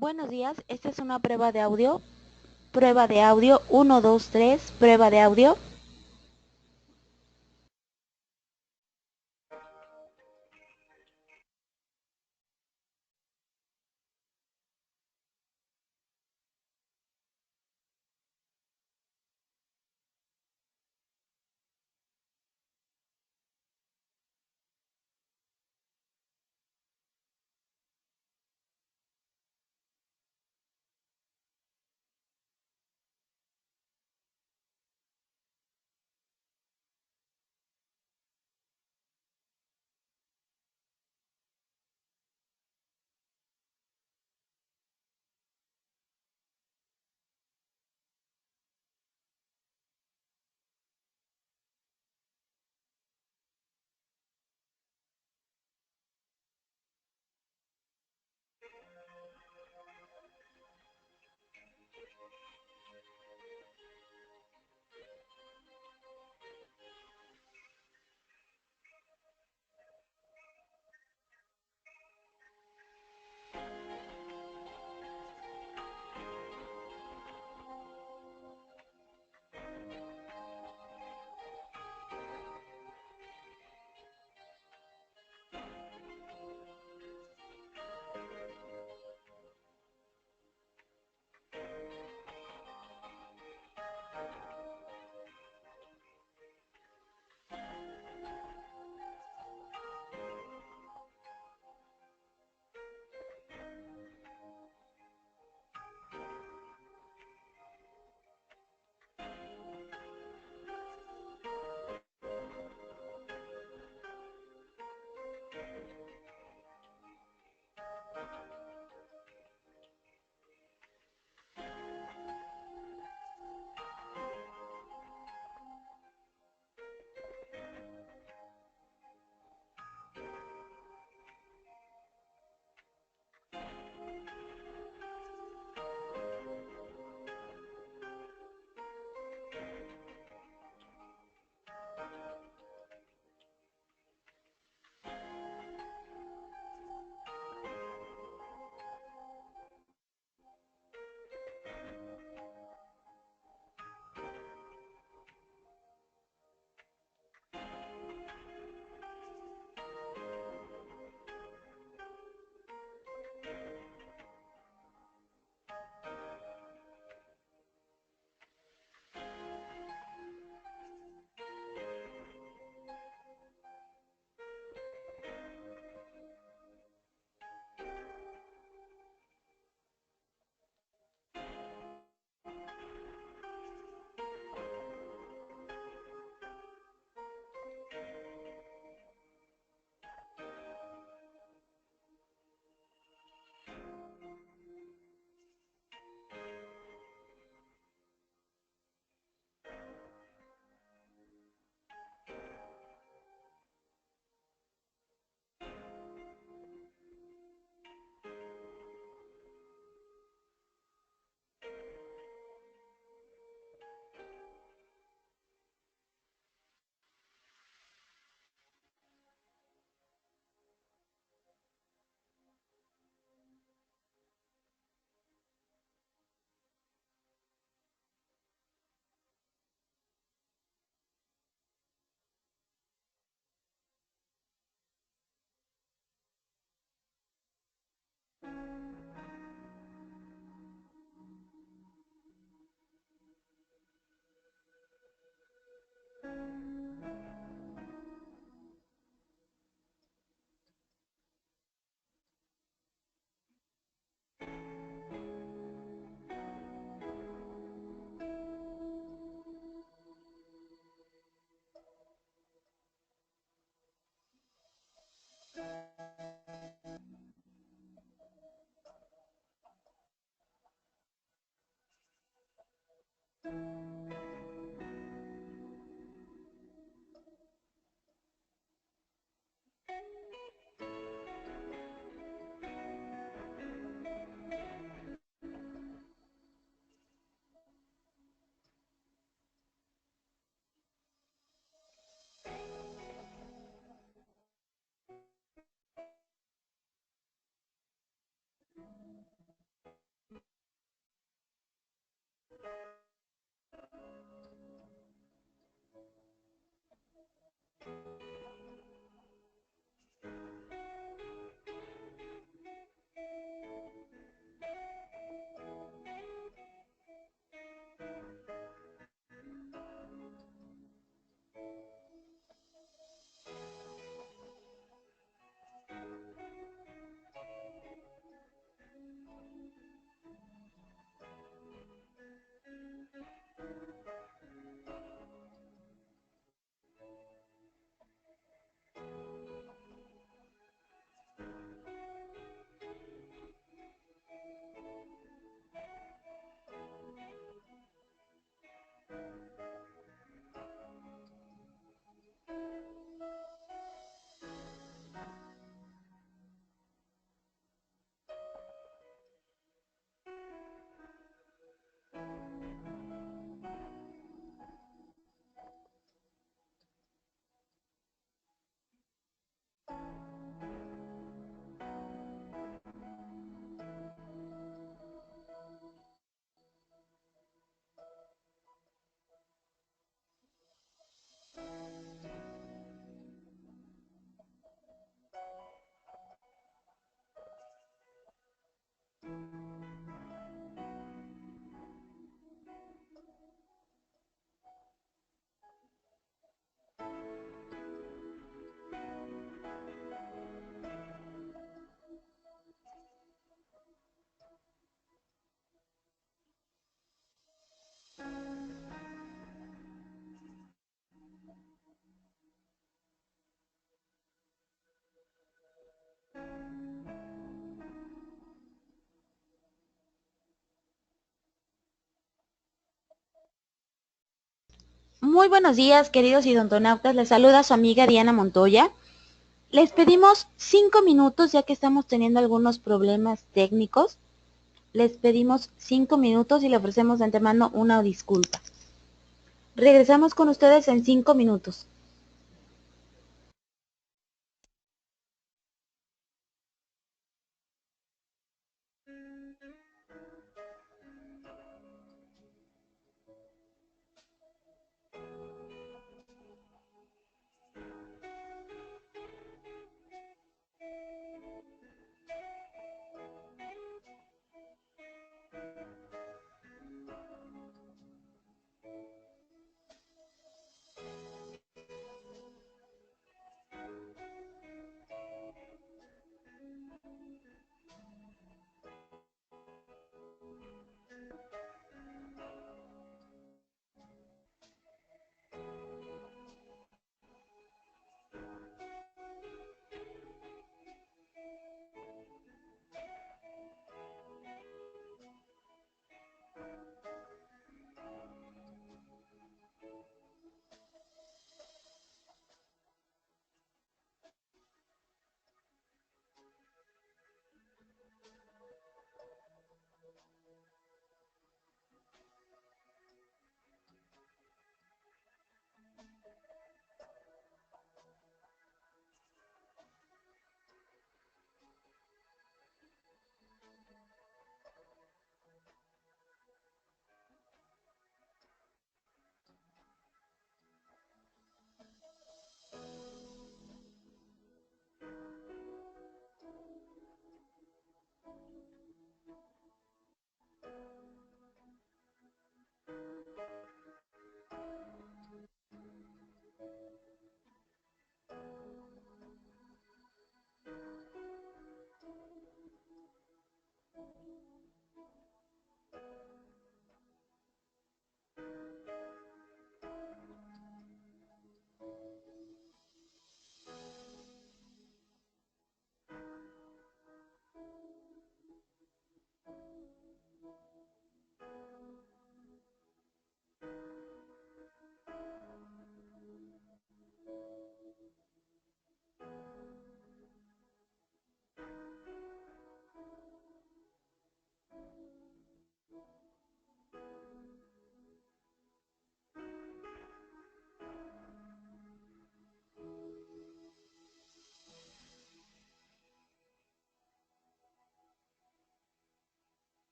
Buenos días, esta es una prueba de audio. Prueba de audio 1, 2, 3. Prueba de audio. Muy buenos días, queridos idontonautas. Les saluda su amiga Diana Montoya. Les pedimos 5 minutos, ya que estamos teniendo algunos problemas técnicos. Les pedimos 5 minutos y le ofrecemos de antemano una disculpa. Regresamos con ustedes en 5 minutos.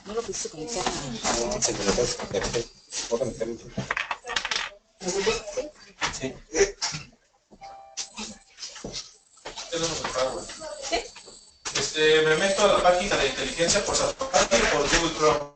No lo pudiste conectar. No, se conectó. Voy a conectarlo. Sí. Me meto a la página de inteligencia por Safari y por Google Chrome.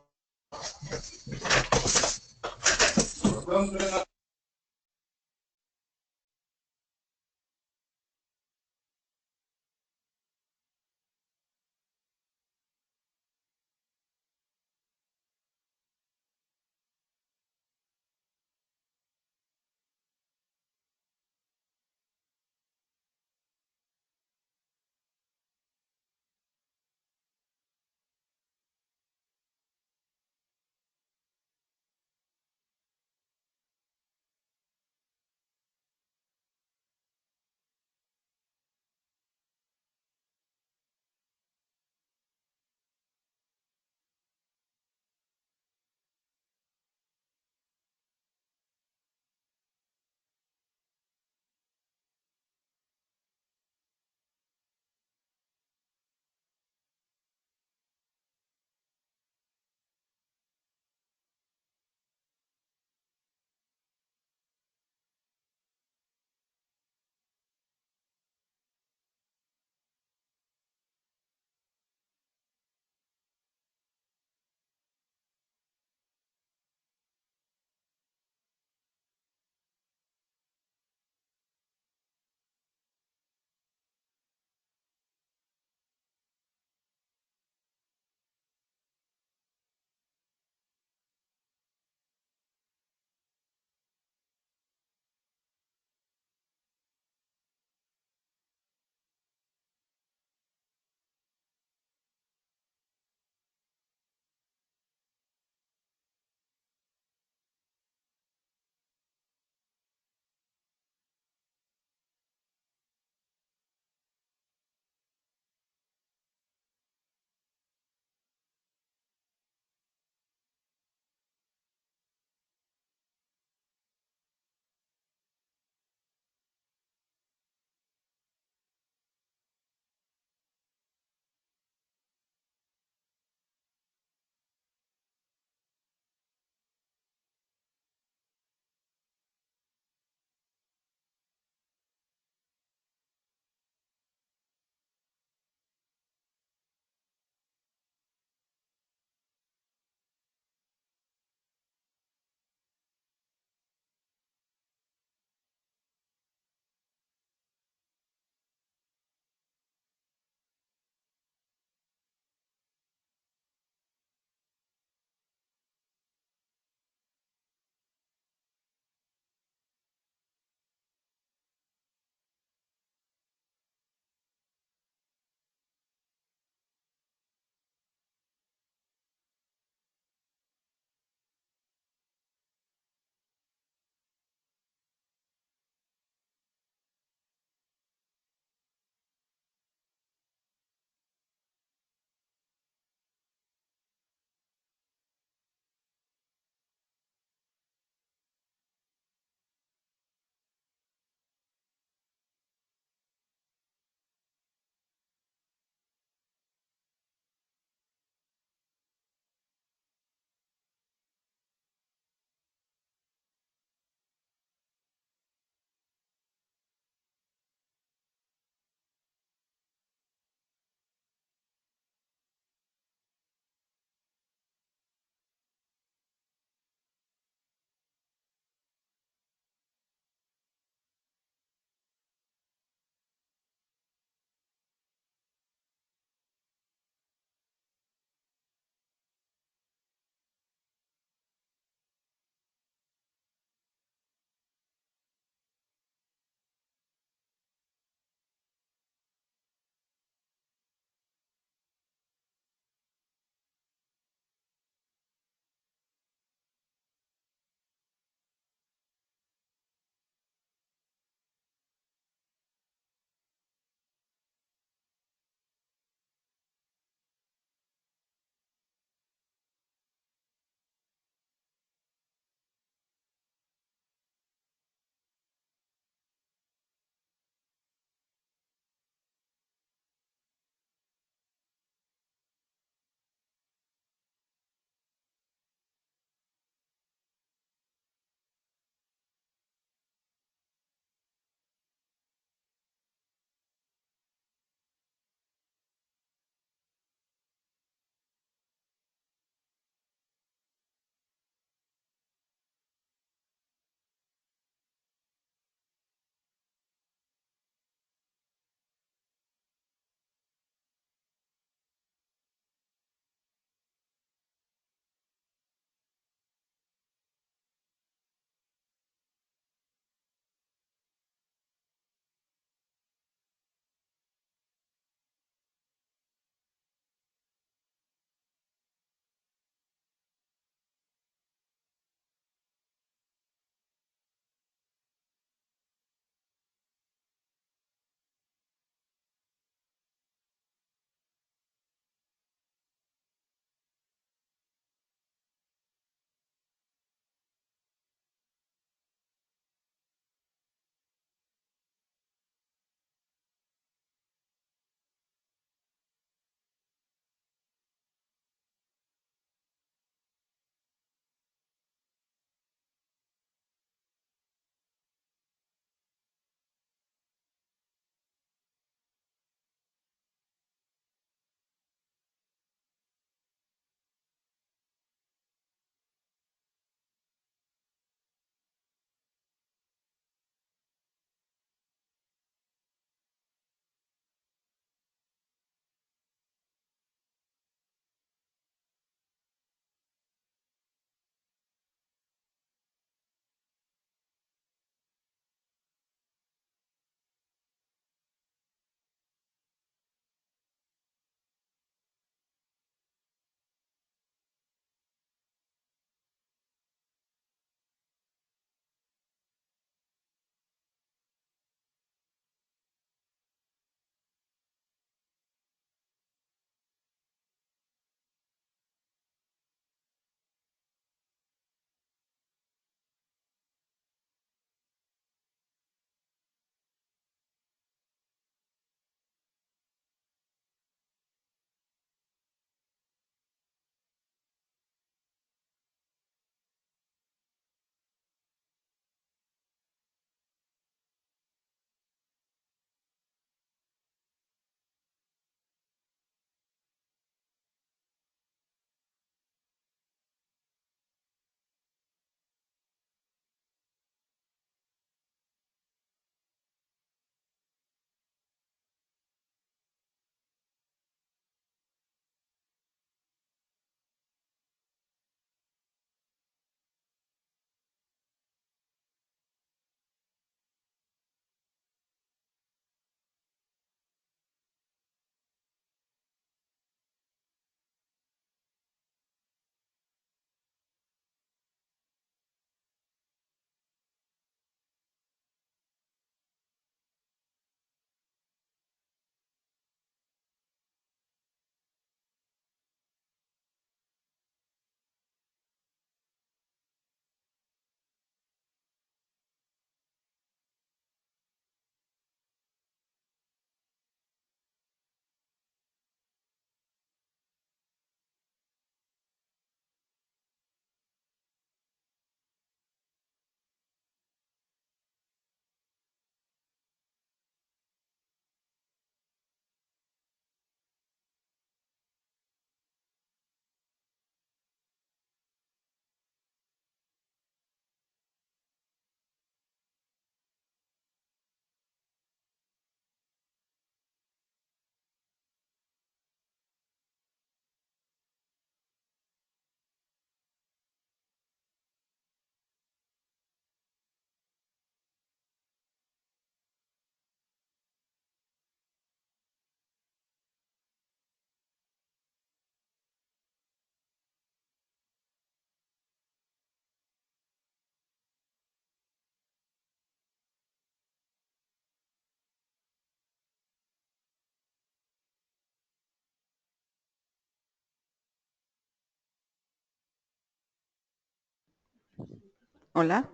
Hola.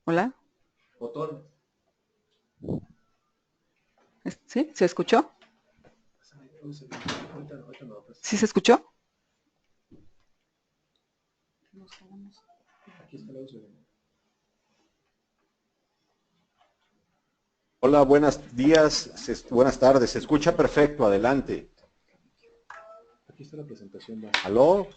Hola. Botón. ¿Sí? ¿Se escuchó? ¿Sí se escuchó? Hola, buenos días, buenas tardes. Se escucha perfecto, adelante. Aquí está la presentación. ¿Aló?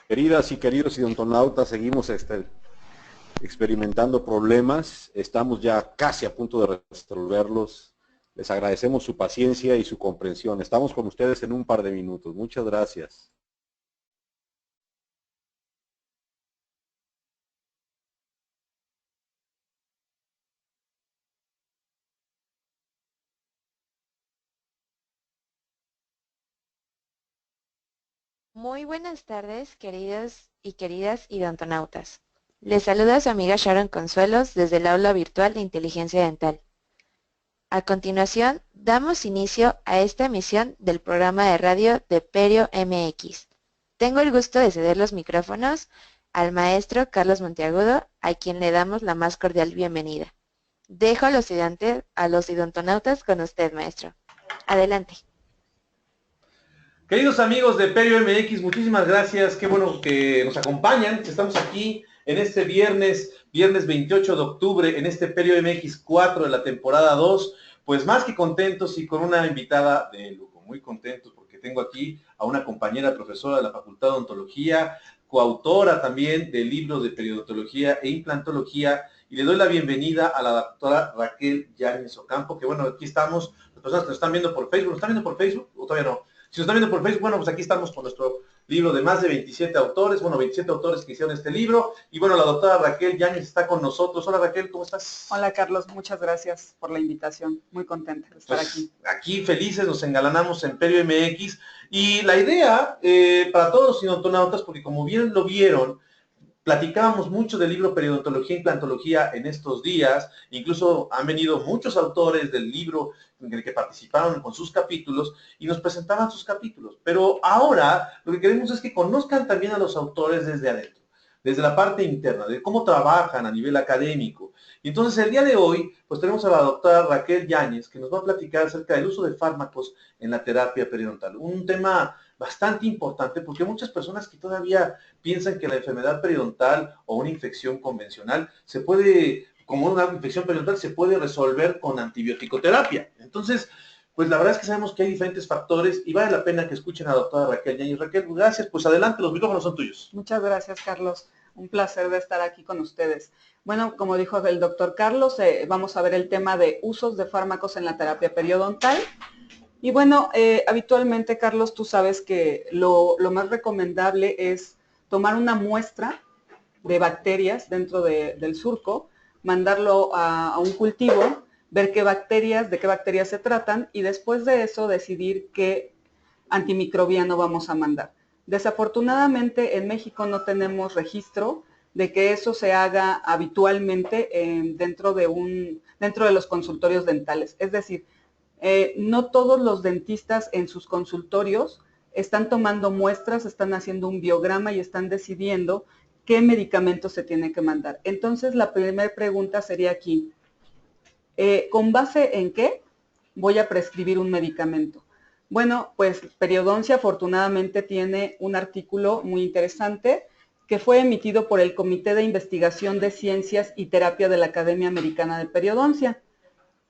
Queridas y queridos idontonautas, seguimos experimentando problemas. Estamos ya casi a punto de resolverlos. Les agradecemos su paciencia y su comprensión. Estamos con ustedes en un par de minutos. Muchas gracias. Muy buenas tardes, queridos y queridas idontonautas. Les saluda su amiga Sharon Consuelos desde el aula virtual de Inteligencia Dental. A continuación, damos inicio a esta emisión del programa de radio de Perio MX. Tengo el gusto de ceder los micrófonos al maestro Carlos Monteagudo, a quien le damos la más cordial bienvenida. Dejo a los idontonautas con usted, maestro. Adelante. Queridos amigos de Perio MX, muchísimas gracias. Qué bueno que nos acompañan. Estamos aquí en este viernes 28 de octubre, en este Perio MX 4 de la temporada 2. Pues más que contentos y con una invitada de lujo, muy contentos porque tengo aquí a una compañera profesora de la Facultad de Odontología, coautora también del libro de periodontología e implantología, y le doy la bienvenida a la doctora Raquel Yáñez Ocampo, que bueno, aquí estamos, las personas que nos están viendo por Facebook, ¿nos están viendo por Facebook o todavía no? Si nos están viendo por Facebook, bueno, pues aquí estamos con nuestro libro de más de 27 autores, 27 autores que hicieron este libro, y bueno, la doctora Raquel Yáñez está con nosotros. Hola Raquel, ¿cómo estás? Hola Carlos, muchas gracias por la invitación, muy contenta de estar aquí. Aquí felices, nos engalanamos en Perio MX, y la idea para todos los idontonautas, porque como bien lo vieron, platicábamos mucho del libro Periodontología e Implantología en estos días, incluso han venido muchos autores del libro en el que participaron con sus capítulos y nos presentaban sus capítulos. Pero ahora lo que queremos es que conozcan también a los autores desde adentro, desde la parte interna, de cómo trabajan a nivel académico. Y entonces el día de hoy, pues tenemos a la doctora Raquel Yáñez, que nos va a platicar acerca del uso de fármacos en la terapia periodontal. Un tema bastante importante porque muchas personas que todavía piensan que la enfermedad periodontal o una infección convencional se puede, como una infección periodontal, se puede resolver con antibiótico-terapia. Entonces, pues la verdad es que sabemos que hay diferentes factores y vale la pena que escuchen a la doctora Raquel Yáñez. Raquel, gracias, pues adelante, los micrófonos son tuyos. Muchas gracias, Carlos. Un placer de estar aquí con ustedes. Bueno, como dijo el doctor Carlos, vamos a ver el tema de usos de fármacos en la terapia periodontal. Y bueno, habitualmente, Carlos, tú sabes que lo más recomendable es tomar una muestra de bacterias dentro del surco, mandarlo a un cultivo, ver de qué bacterias se tratan y después de eso decidir qué antimicrobiano vamos a mandar. Desafortunadamente en México no tenemos registro de que eso se haga habitualmente dentro de los consultorios dentales. Es decir, no todos los dentistas en sus consultorios están tomando muestras, están haciendo un biograma y están decidiendo qué medicamento se tiene que mandar. Entonces, la primera pregunta sería aquí, ¿con base en qué voy a prescribir un medicamento? Bueno, pues Periodoncia afortunadamente tiene un artículo muy interesante que fue emitido por el Comité de Investigación de Ciencias y Terapia de la Academia Americana de Periodoncia.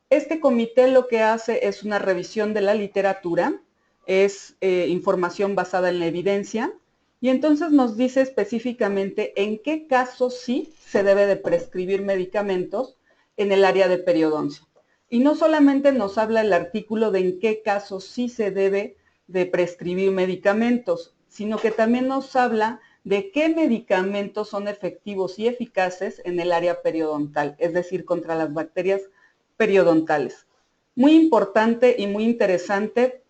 Este comité lo que hace es una revisión de la literatura, es información basada en la evidencia, y entonces nos dice específicamente en qué casos sí se debe de prescribir medicamentos en el área de periodoncia. Y no solamente nos habla el artículo de en qué casos sí se debe de prescribir medicamentos, sino que también nos habla de qué medicamentos son efectivos y eficaces en el área periodontal, es decir, contra las bacterias periodontales. Muy importante y muy interesante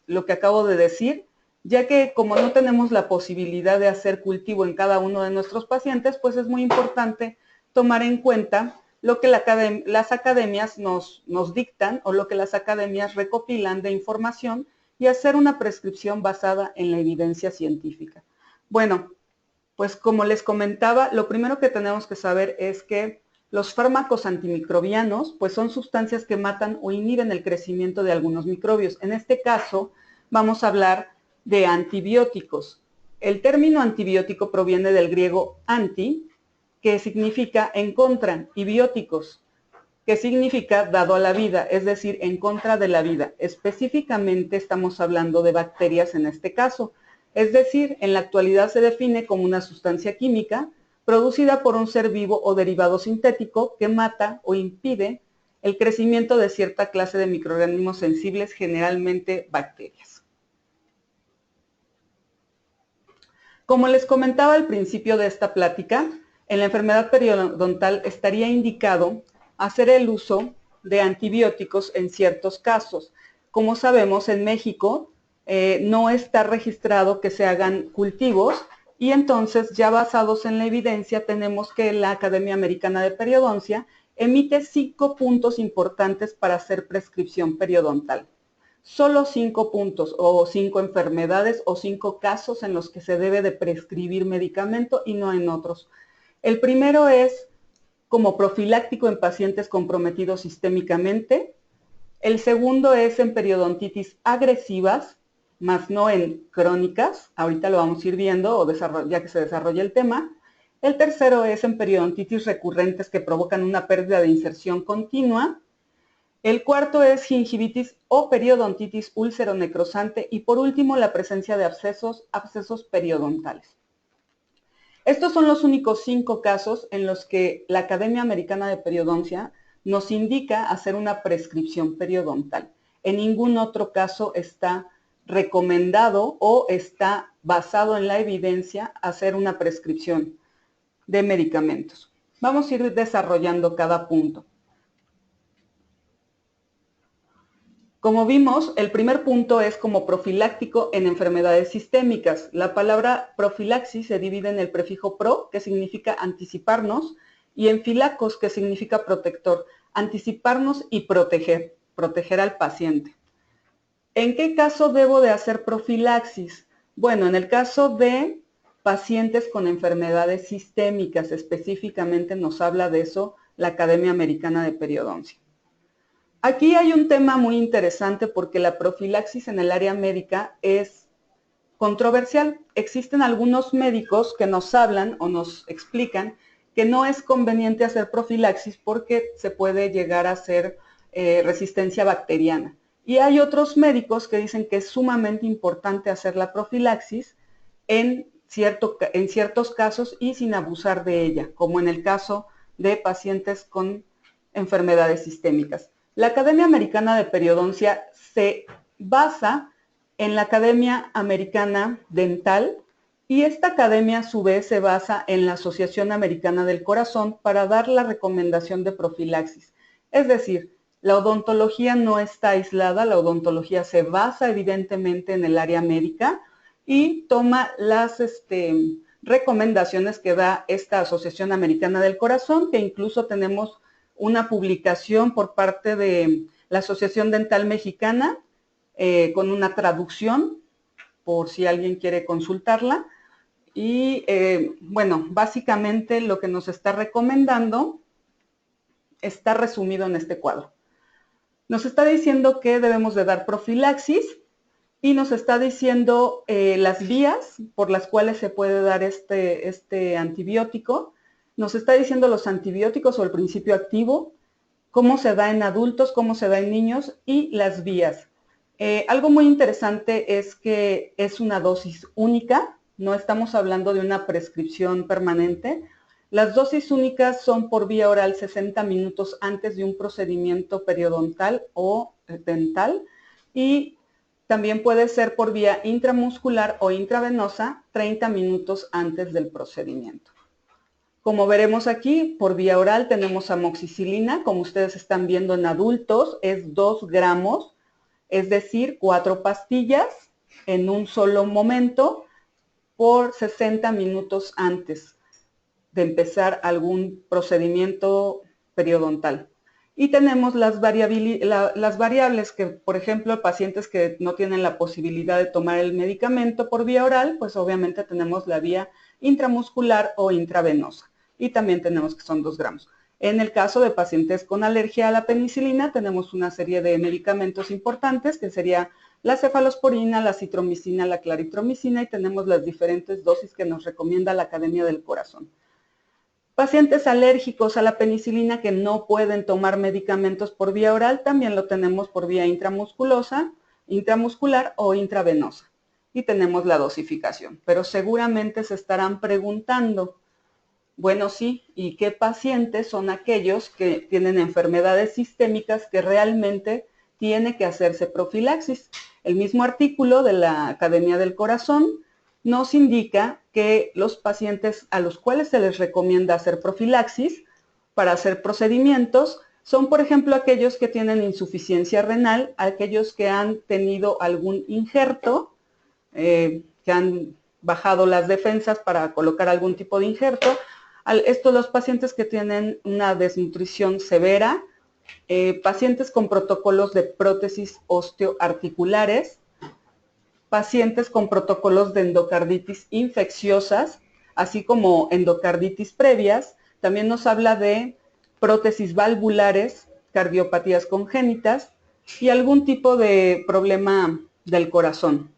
lo que acabo de decir, ya que como no tenemos la posibilidad de hacer cultivo en cada uno de nuestros pacientes, pues es muy importante tomar en cuenta lo que las academias nos dictan o lo que las academias recopilan de información y hacer una prescripción basada en la evidencia científica. Bueno, pues como les comentaba, lo primero que tenemos que saber es que los fármacos antimicrobianos pues son sustancias que matan o inhiben el crecimiento de algunos microbios. En este caso vamos a hablar de antibióticos. El término antibiótico proviene del griego anti, que significa en contra, y bióticos, que significa dado a la vida, es decir, en contra de la vida. Específicamente estamos hablando de bacterias en este caso. Es decir, en la actualidad se define como una sustancia química producida por un ser vivo o derivado sintético que mata o impide el crecimiento de cierta clase de microorganismos sensibles, generalmente bacterias. Como les comentaba al principio de esta plática, en la enfermedad periodontal estaría indicado hacer el uso de antibióticos en ciertos casos. Como sabemos, en México no está registrado que se hagan cultivos y entonces ya basados en la evidencia tenemos que la Academia Americana de Periodoncia emite 5 puntos importantes para hacer prescripción periodontal. Solo 5 puntos o 5 enfermedades o 5 casos en los que se debe de prescribir medicamento y no en otros. El primero es como profiláctico en pacientes comprometidos sistémicamente. El segundo es en periodontitis agresivas, más no en crónicas. Ahorita lo vamos a ir viendo o ya que se desarrolla el tema. El tercero es en periodontitis recurrentes que provocan una pérdida de inserción continua. El cuarto es gingivitis o periodontitis úlcero-necrosante y por último la presencia de abscesos periodontales. Estos son los únicos 5 casos en los que la Academia Americana de Periodoncia nos indica hacer una prescripción periodontal. En ningún otro caso está recomendado o está basado en la evidencia hacer una prescripción de medicamentos. Vamos a ir desarrollando cada punto. Como vimos, el primer punto es como profiláctico en enfermedades sistémicas. La palabra profilaxis se divide en el prefijo pro, que significa anticiparnos, y en filacos, que significa protector, anticiparnos y proteger al paciente. ¿En qué caso debo de hacer profilaxis? Bueno, en el caso de pacientes con enfermedades sistémicas, específicamente nos habla de eso la Academia Americana de Periodoncia. Aquí hay un tema muy interesante porque la profilaxis en el área médica es controversial. Existen algunos médicos que nos hablan o nos explican que no es conveniente hacer profilaxis porque se puede llegar a hacer resistencia bacteriana. Y hay otros médicos que dicen que es sumamente importante hacer la profilaxis en ciertos casos y sin abusar de ella, como en el caso de pacientes con enfermedades sistémicas. La Academia Americana de Periodoncia se basa en la Academia Americana Dental y esta academia a su vez se basa en la Asociación Americana del Corazón para dar la recomendación de profilaxis. Es decir, la odontología no está aislada, la odontología se basa evidentemente en el área médica y toma las recomendaciones que da esta Asociación Americana del Corazón, que incluso tenemos una publicación por parte de la Asociación Dental Mexicana con una traducción, por si alguien quiere consultarla. Y bueno, básicamente lo que nos está recomendando está resumido en este cuadro. Nos está diciendo que debemos de dar profilaxis y nos está diciendo las vías por las cuales se puede dar este antibiótico. Nos está diciendo los antibióticos o el principio activo, cómo se da en adultos, cómo se da en niños y las vías. Algo muy interesante es que es una dosis única, no estamos hablando de una prescripción permanente. Las dosis únicas son por vía oral 60 minutos antes de un procedimiento periodontal o dental y también puede ser por vía intramuscular o intravenosa 30 minutos antes del procedimiento. Como veremos aquí, por vía oral tenemos amoxicilina, como ustedes están viendo en adultos, es 2 gramos, es decir, 4 pastillas. en un solo momento por 60 minutos antes de empezar algún procedimiento periodontal. Y tenemos las variables que, por ejemplo, pacientes que no tienen la posibilidad de tomar el medicamento por vía oral, pues obviamente tenemos la vía intramuscular o intravenosa. Y también tenemos que son 2 gramos. En el caso de pacientes con alergia a la penicilina, tenemos una serie de medicamentos importantes, que sería la cefalosporina, la citromicina, la claritromicina, y tenemos las diferentes dosis que nos recomienda la Academia del Corazón. Pacientes alérgicos a la penicilina que no pueden tomar medicamentos por vía oral, también lo tenemos por vía intramuscular o intravenosa. Y tenemos la dosificación. Pero seguramente se estarán preguntando, bueno, sí, ¿y qué pacientes son aquellos que tienen enfermedades sistémicas que realmente tiene que hacerse profilaxis? El mismo artículo de la Academia del Corazón nos indica que los pacientes a los cuales se les recomienda hacer profilaxis para hacer procedimientos son, por ejemplo, aquellos que tienen insuficiencia renal, aquellos que han tenido algún injerto, que han bajado las defensas para colocar algún tipo de injerto, estos los pacientes que tienen una desnutrición severa, pacientes con protocolos de prótesis osteoarticulares, pacientes con protocolos de endocarditis infecciosas, así como endocarditis previas. También nos habla de prótesis valvulares, cardiopatías congénitas y algún tipo de problema del corazón.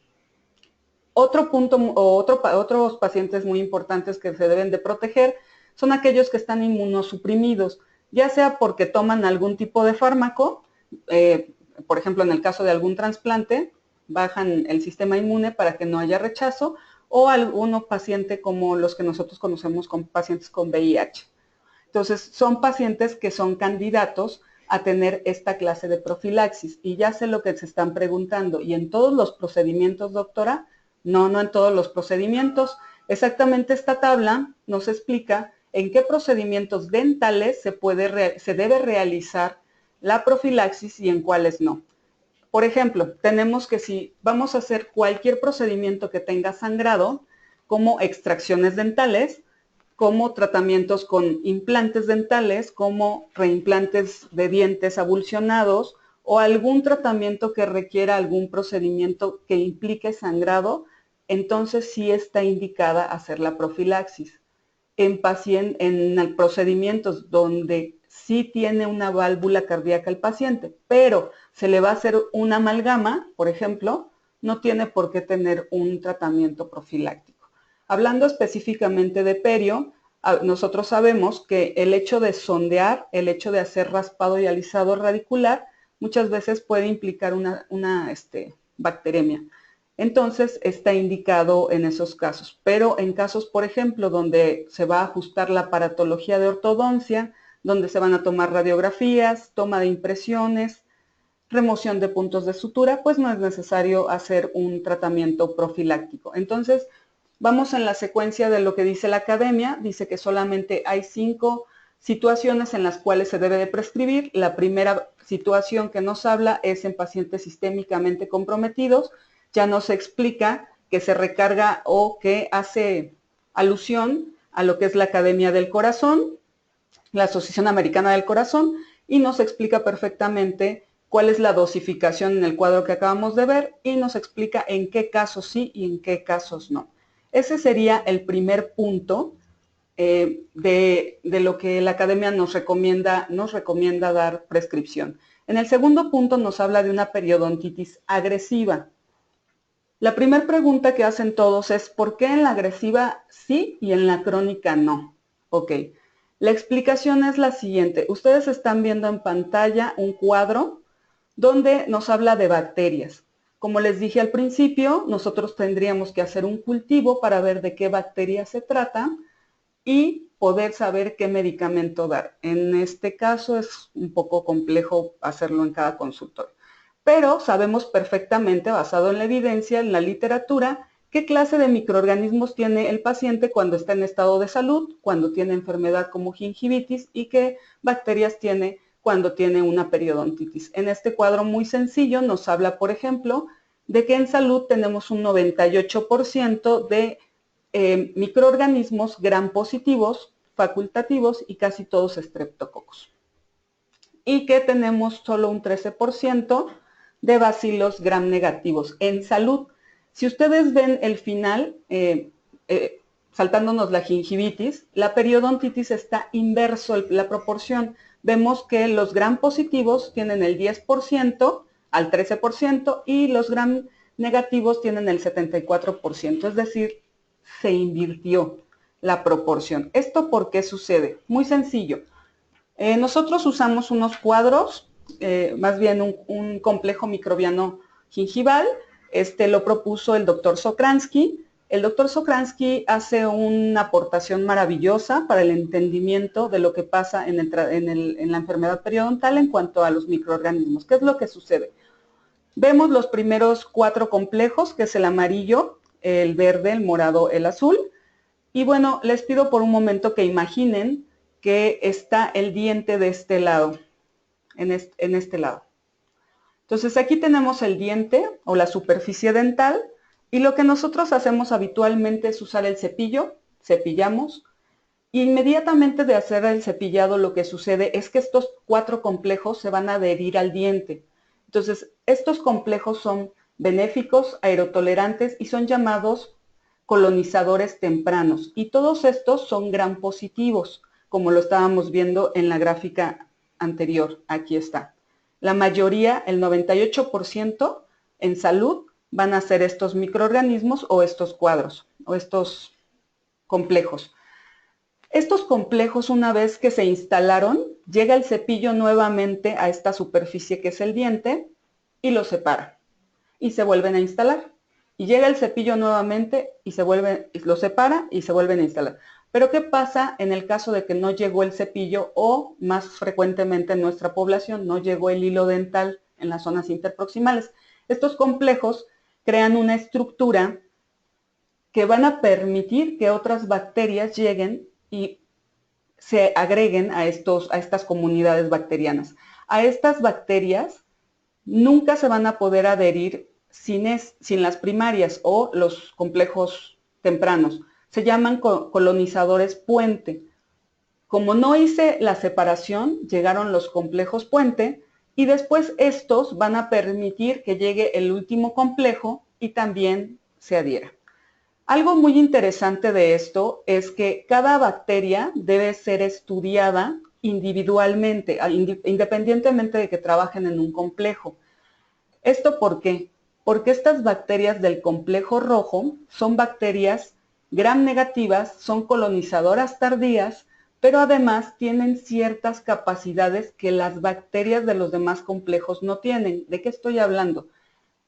Otro punto, otros pacientes muy importantes que se deben de proteger son aquellos que están inmunosuprimidos, ya sea porque toman algún tipo de fármaco, por ejemplo, en el caso de algún trasplante, bajan el sistema inmune para que no haya rechazo, o algunos pacientes como los que nosotros conocemos como pacientes con VIH. Entonces, son pacientes que son candidatos a tener esta clase de profilaxis. Y ya sé lo que se están preguntando. ¿Y en todos los procedimientos, doctora? No, no en todos los procedimientos. Exactamente esta tabla nos explica en qué procedimientos dentales se debe realizar la profilaxis y en cuáles no. Por ejemplo, tenemos que si vamos a hacer cualquier procedimiento que tenga sangrado, como extracciones dentales, como tratamientos con implantes dentales, como reimplantes de dientes avulsionados, o algún tratamiento que requiera algún procedimiento que implique sangrado, entonces sí está indicada hacer la profilaxis. En procedimientos donde sí tiene una válvula cardíaca el paciente, pero se le va a hacer una amalgama, por ejemplo, no tiene por qué tener un tratamiento profiláctico. Hablando específicamente de perio, nosotros sabemos que el hecho de sondear, el hecho de hacer raspado y alisado radicular, muchas veces puede implicar una bacteremia. Entonces, está indicado en esos casos. Pero en casos, por ejemplo, donde se va a ajustar la aparatología de ortodoncia, donde se van a tomar radiografías, toma de impresiones, remoción de puntos de sutura, pues no es necesario hacer un tratamiento profiláctico. Entonces, vamos en la secuencia de lo que dice la Academia. Dice que solamente hay 5 situaciones en las cuales se debe de prescribir. La primera situación que nos habla es en pacientes sistémicamente comprometidos. Ya nos explica que se recarga o que hace alusión a lo que es la Academia del Corazón, la Asociación Americana del Corazón, y nos explica perfectamente cuál es la dosificación en el cuadro que acabamos de ver y nos explica en qué casos sí y en qué casos no. Ese sería el primer punto de lo que la Academia nos recomienda dar prescripción. En el segundo punto nos habla de una periodontitis agresiva. La primera pregunta que hacen todos es ¿por qué en la agresiva sí y en la crónica no? Ok, la explicación es la siguiente. Ustedes están viendo en pantalla un cuadro donde nos habla de bacterias. Como les dije al principio, nosotros tendríamos que hacer un cultivo para ver de qué bacterias se trata y poder saber qué medicamento dar. En este caso es un poco complejo hacerlo en cada consultorio. Pero sabemos perfectamente, basado en la evidencia, en la literatura, qué clase de microorganismos tiene el paciente cuando está en estado de salud, cuando tiene enfermedad como gingivitis y qué bacterias tiene cuando tiene una periodontitis. En este cuadro muy sencillo nos habla, por ejemplo, de que en salud tenemos un 98% de microorganismos gram positivos, facultativos y casi todos estreptococos. Y que tenemos solo un 13% de bacilos gram negativos en salud. Si ustedes ven el final, saltándonos la gingivitis, la periodontitis está inverso la proporción. Vemos que los gram positivos tienen el 10% al 13% y los gram negativos tienen el 74%, es decir, se invirtió la proporción. ¿Esto por qué sucede? Muy sencillo. Nosotros usamos unos cuadros, más bien un complejo microbiano gingival. Este lo propuso el doctor Sokransky. El doctor Sokransky hace una aportación maravillosa para el entendimiento de lo que pasa en la enfermedad periodontal en cuanto a los microorganismos. ¿Qué es lo que sucede? Vemos los primeros 4 complejos, que es el amarillo, el verde, el morado, el azul. Y bueno, les pido por un momento que imaginen que está el diente de este lado, en este lado. Entonces aquí tenemos el diente o la superficie dental y lo que nosotros hacemos habitualmente es usar el cepillo, cepillamos. Inmediatamente de hacer el cepillado lo que sucede es que estos 4 complejos se van a adherir al diente. Entonces estos complejos son benéficos, aerotolerantes y son llamados colonizadores tempranos. Y todos estos son gram positivos, como lo estábamos viendo en la gráfica anterior. Aquí está. La mayoría, el 98% en salud, van a ser estos microorganismos o estos cuadros o estos complejos. Estos complejos, una vez que se instalaron, llega el cepillo nuevamente a esta superficie que es el diente y lo separa y se vuelven a instalar. Y llega el cepillo nuevamente y lo separa y se vuelven a instalar. Pero ¿qué pasa en el caso de que no llegó el cepillo o más frecuentemente en nuestra población no llegó el hilo dental en las zonas interproximales? Estos complejos crean una estructura que van a permitir que otras bacterias lleguen y se agreguen a estas comunidades bacterianas. A estas bacterias nunca se van a poder adherir sin las primarias o los complejos tempranos. Se llaman colonizadores puente. Como no hice la separación, llegaron los complejos puente y después estos van a permitir que llegue el último complejo y también se adhiera. Algo muy interesante de esto es que cada bacteria debe ser estudiada individualmente, independientemente de que trabajen en un complejo. ¿Esto por qué? Porque estas bacterias del complejo rojo son bacterias gram negativas, son colonizadoras tardías, pero además tienen ciertas capacidades que las bacterias de los demás complejos no tienen. ¿De qué estoy hablando?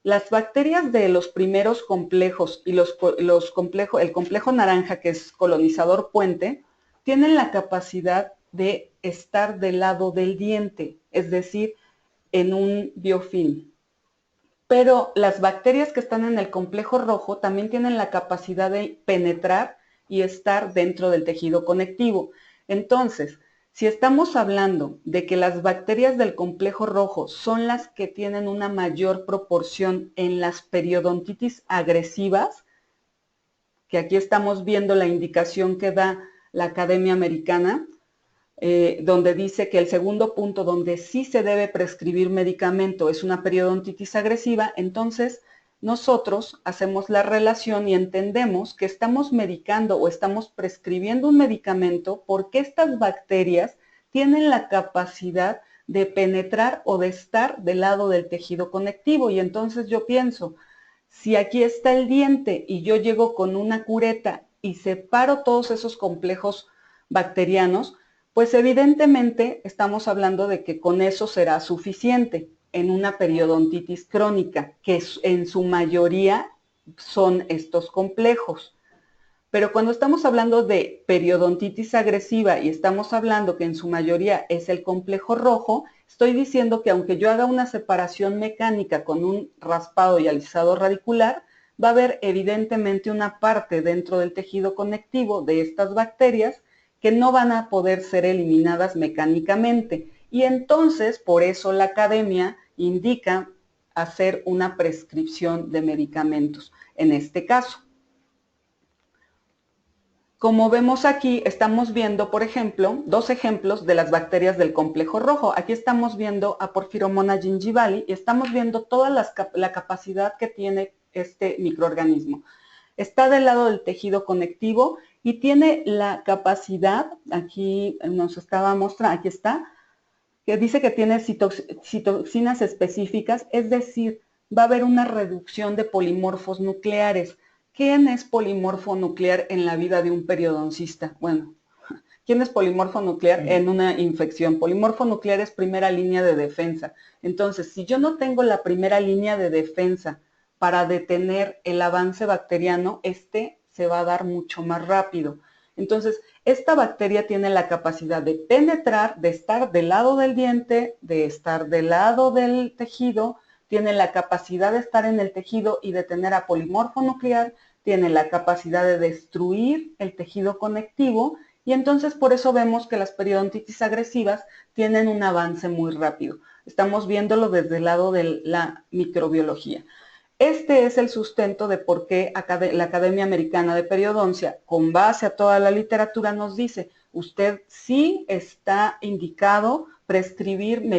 Las bacterias de los primeros complejos y el complejo naranja, que es colonizador puente, tienen la capacidad de estar del lado del diente, es decir, en un biofilm. Pero las bacterias que están en el complejo rojo también tienen la capacidad de penetrar y estar dentro del tejido conectivo. Entonces, si estamos hablando de que las bacterias del complejo rojo son las que tienen una mayor proporción en las periodontitis agresivas, que aquí estamos viendo la indicación que da la Academia Americana, donde dice que el segundo punto donde sí se debe prescribir medicamento es una periodontitis agresiva, entonces nosotros hacemos la relación y entendemos que estamos medicando o estamos prescribiendo un medicamento porque estas bacterias tienen la capacidad de penetrar o de estar del lado del tejido conectivo. Y entonces yo pienso, si aquí está el diente y yo llego con una cureta y separo todos esos complejos bacterianos, pues evidentemente estamos hablando de que con eso será suficiente en una periodontitis crónica, que en su mayoría son estos complejos. Pero cuando estamos hablando de periodontitis agresiva y estamos hablando que en su mayoría es el complejo rojo, estoy diciendo que aunque yo haga una separación mecánica con un raspado y alisado radicular, va a haber evidentemente una parte dentro del tejido conectivo de estas bacterias que no van a poder ser eliminadas mecánicamente. Y entonces, por eso la academia indica hacer una prescripción de medicamentos en este caso. Como vemos aquí, estamos viendo, por ejemplo, dos ejemplos de las bacterias del complejo rojo. Aquí estamos viendo a Porphyromonas gingivali y estamos viendo toda la capacidad que tiene este microorganismo. Está del lado del tejido conectivo y tiene la capacidad, aquí nos estaba mostrando, aquí está, que dice que tiene citoxinas específicas, es decir, va a haber una reducción de polimorfos nucleares. ¿Quién es polimorfo nuclear en la vida de un periodoncista? Bueno, ¿quién es polimorfo nuclear en una infección? Polimorfo nuclear es primera línea de defensa. Entonces, si yo no tengo la primera línea de defensa para detener el avance bacteriano, este se va a dar mucho más rápido. Entonces, esta bacteria tiene la capacidad de penetrar, de estar del lado del diente, de estar del lado del tejido, tiene la capacidad de estar en el tejido y detener a polimorfo nuclear, tiene la capacidad de destruir el tejido conectivo y entonces por eso vemos que las periodontitis agresivas tienen un avance muy rápido. Estamos viéndolo desde el lado de la microbiología. Este es el sustento de por qué la Academia Americana de Periodoncia, con base a toda la literatura, nos dice, usted sí está indicado prescribir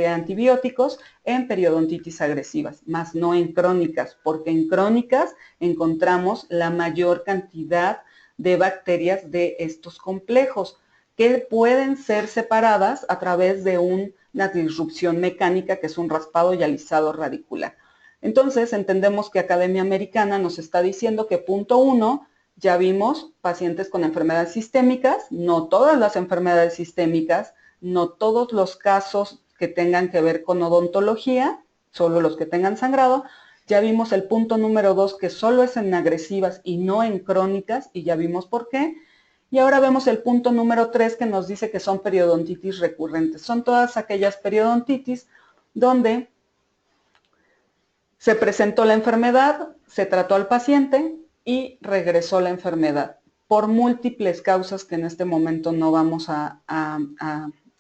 antibióticos en periodontitis agresivas, más no en crónicas, porque en crónicas encontramos la mayor cantidad de bacterias de estos complejos que pueden ser separadas a través de una disrupción mecánica que es un raspado y alisado radicular. Entonces, entendemos que Academia Americana nos está diciendo que punto 1, ya vimos pacientes con enfermedades sistémicas, no todas las enfermedades sistémicas, no todos los casos que tengan que ver con odontología, solo los que tengan sangrado. Ya vimos el punto número 2, que solo es en agresivas y no en crónicas, y ya vimos por qué. Y ahora vemos el punto número 3, que nos dice que son periodontitis recurrentes. Son todas aquellas periodontitis donde se presentó la enfermedad, se trató al paciente y regresó la enfermedad por múltiples causas que en este momento no vamos a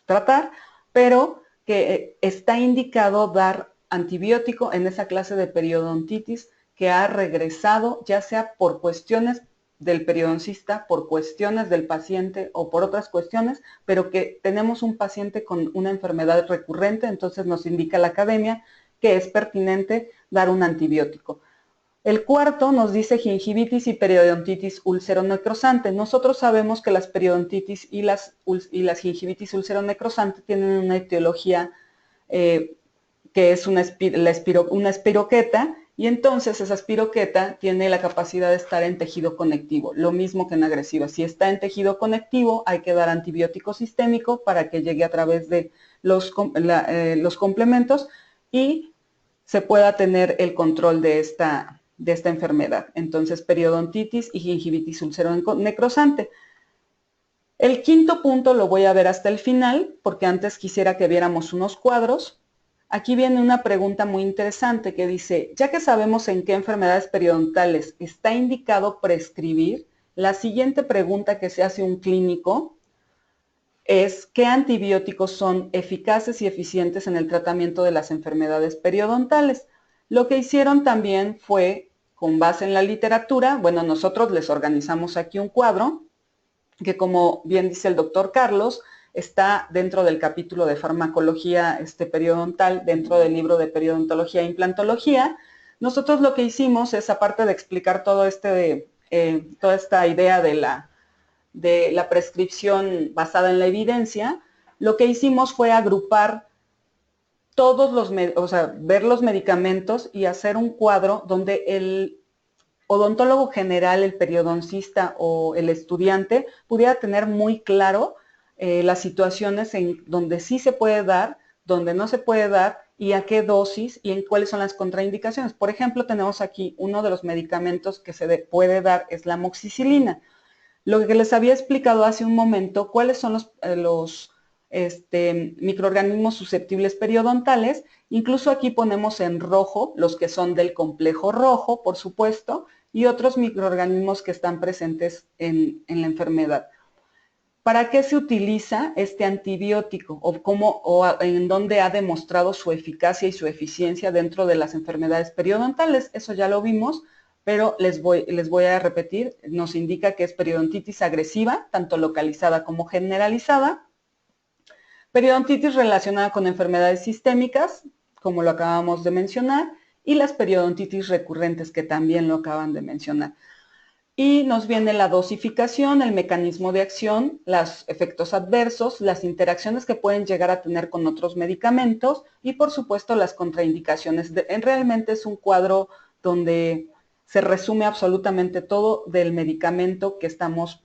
tratar, pero que está indicado dar antibiótico en esa clase de periodontitis que ha regresado, ya sea por cuestiones del periodoncista, por cuestiones del paciente o por otras cuestiones, pero que tenemos un paciente con una enfermedad recurrente, entonces nos indica la academia que es pertinente dar un antibiótico. El cuarto nos dice gingivitis y periodontitis ulceronecrosante. Nosotros sabemos que las periodontitis y las gingivitis ulceronecrosante tienen una etiología que es una espiroqueta, y entonces esa espiroqueta tiene la capacidad de estar en tejido conectivo, lo mismo que en agresiva. Si está en tejido conectivo, hay que dar antibiótico sistémico para que llegue a través de los complementos y se pueda tener el control de esta enfermedad. Entonces, periodontitis y gingivitis ulceronecrosante. El quinto punto lo voy a ver hasta el final, porque antes quisiera que viéramos unos cuadros. Aquí viene una pregunta muy interesante que dice, ya que sabemos en qué enfermedades periodontales está indicado prescribir, la siguiente pregunta que se hace un clínico es ¿qué antibióticos son eficaces y eficientes en el tratamiento de las enfermedades periodontales? Lo que hicieron también fue, con base en la literatura, bueno, nosotros les organizamos aquí un cuadro que, como bien dice el doctor Carlos, está dentro del capítulo de farmacología periodontal, dentro del libro de periodontología e implantología. Nosotros lo que hicimos es, aparte de explicar todo toda esta idea de la prescripción basada en la evidencia, lo que hicimos fue agrupar ver los medicamentos y hacer un cuadro donde el odontólogo general, el periodoncista o el estudiante pudiera tener muy claro las situaciones en donde sí se puede dar, donde no se puede dar y a qué dosis y en cuáles son las contraindicaciones. Por ejemplo, tenemos aquí uno de los medicamentos que se puede dar es la amoxicilina. Lo que les había explicado hace un momento, cuáles son los microorganismos susceptibles periodontales. Incluso aquí ponemos en rojo los que son del complejo rojo, por supuesto, y otros microorganismos que están presentes en la enfermedad. ¿Para qué se utiliza este antibiótico en dónde ha demostrado su eficacia y su eficiencia dentro de las enfermedades periodontales? Eso ya lo vimos, pero les voy a repetir. Nos indica que es periodontitis agresiva, tanto localizada como generalizada. Periodontitis relacionada con enfermedades sistémicas, como lo acabamos de mencionar, y las periodontitis recurrentes, que también lo acaban de mencionar. Y nos viene la dosificación, el mecanismo de acción, los efectos adversos, las interacciones que pueden llegar a tener con otros medicamentos y, por supuesto, las contraindicaciones. Realmente es un cuadro donde se resume absolutamente todo del medicamento que estamos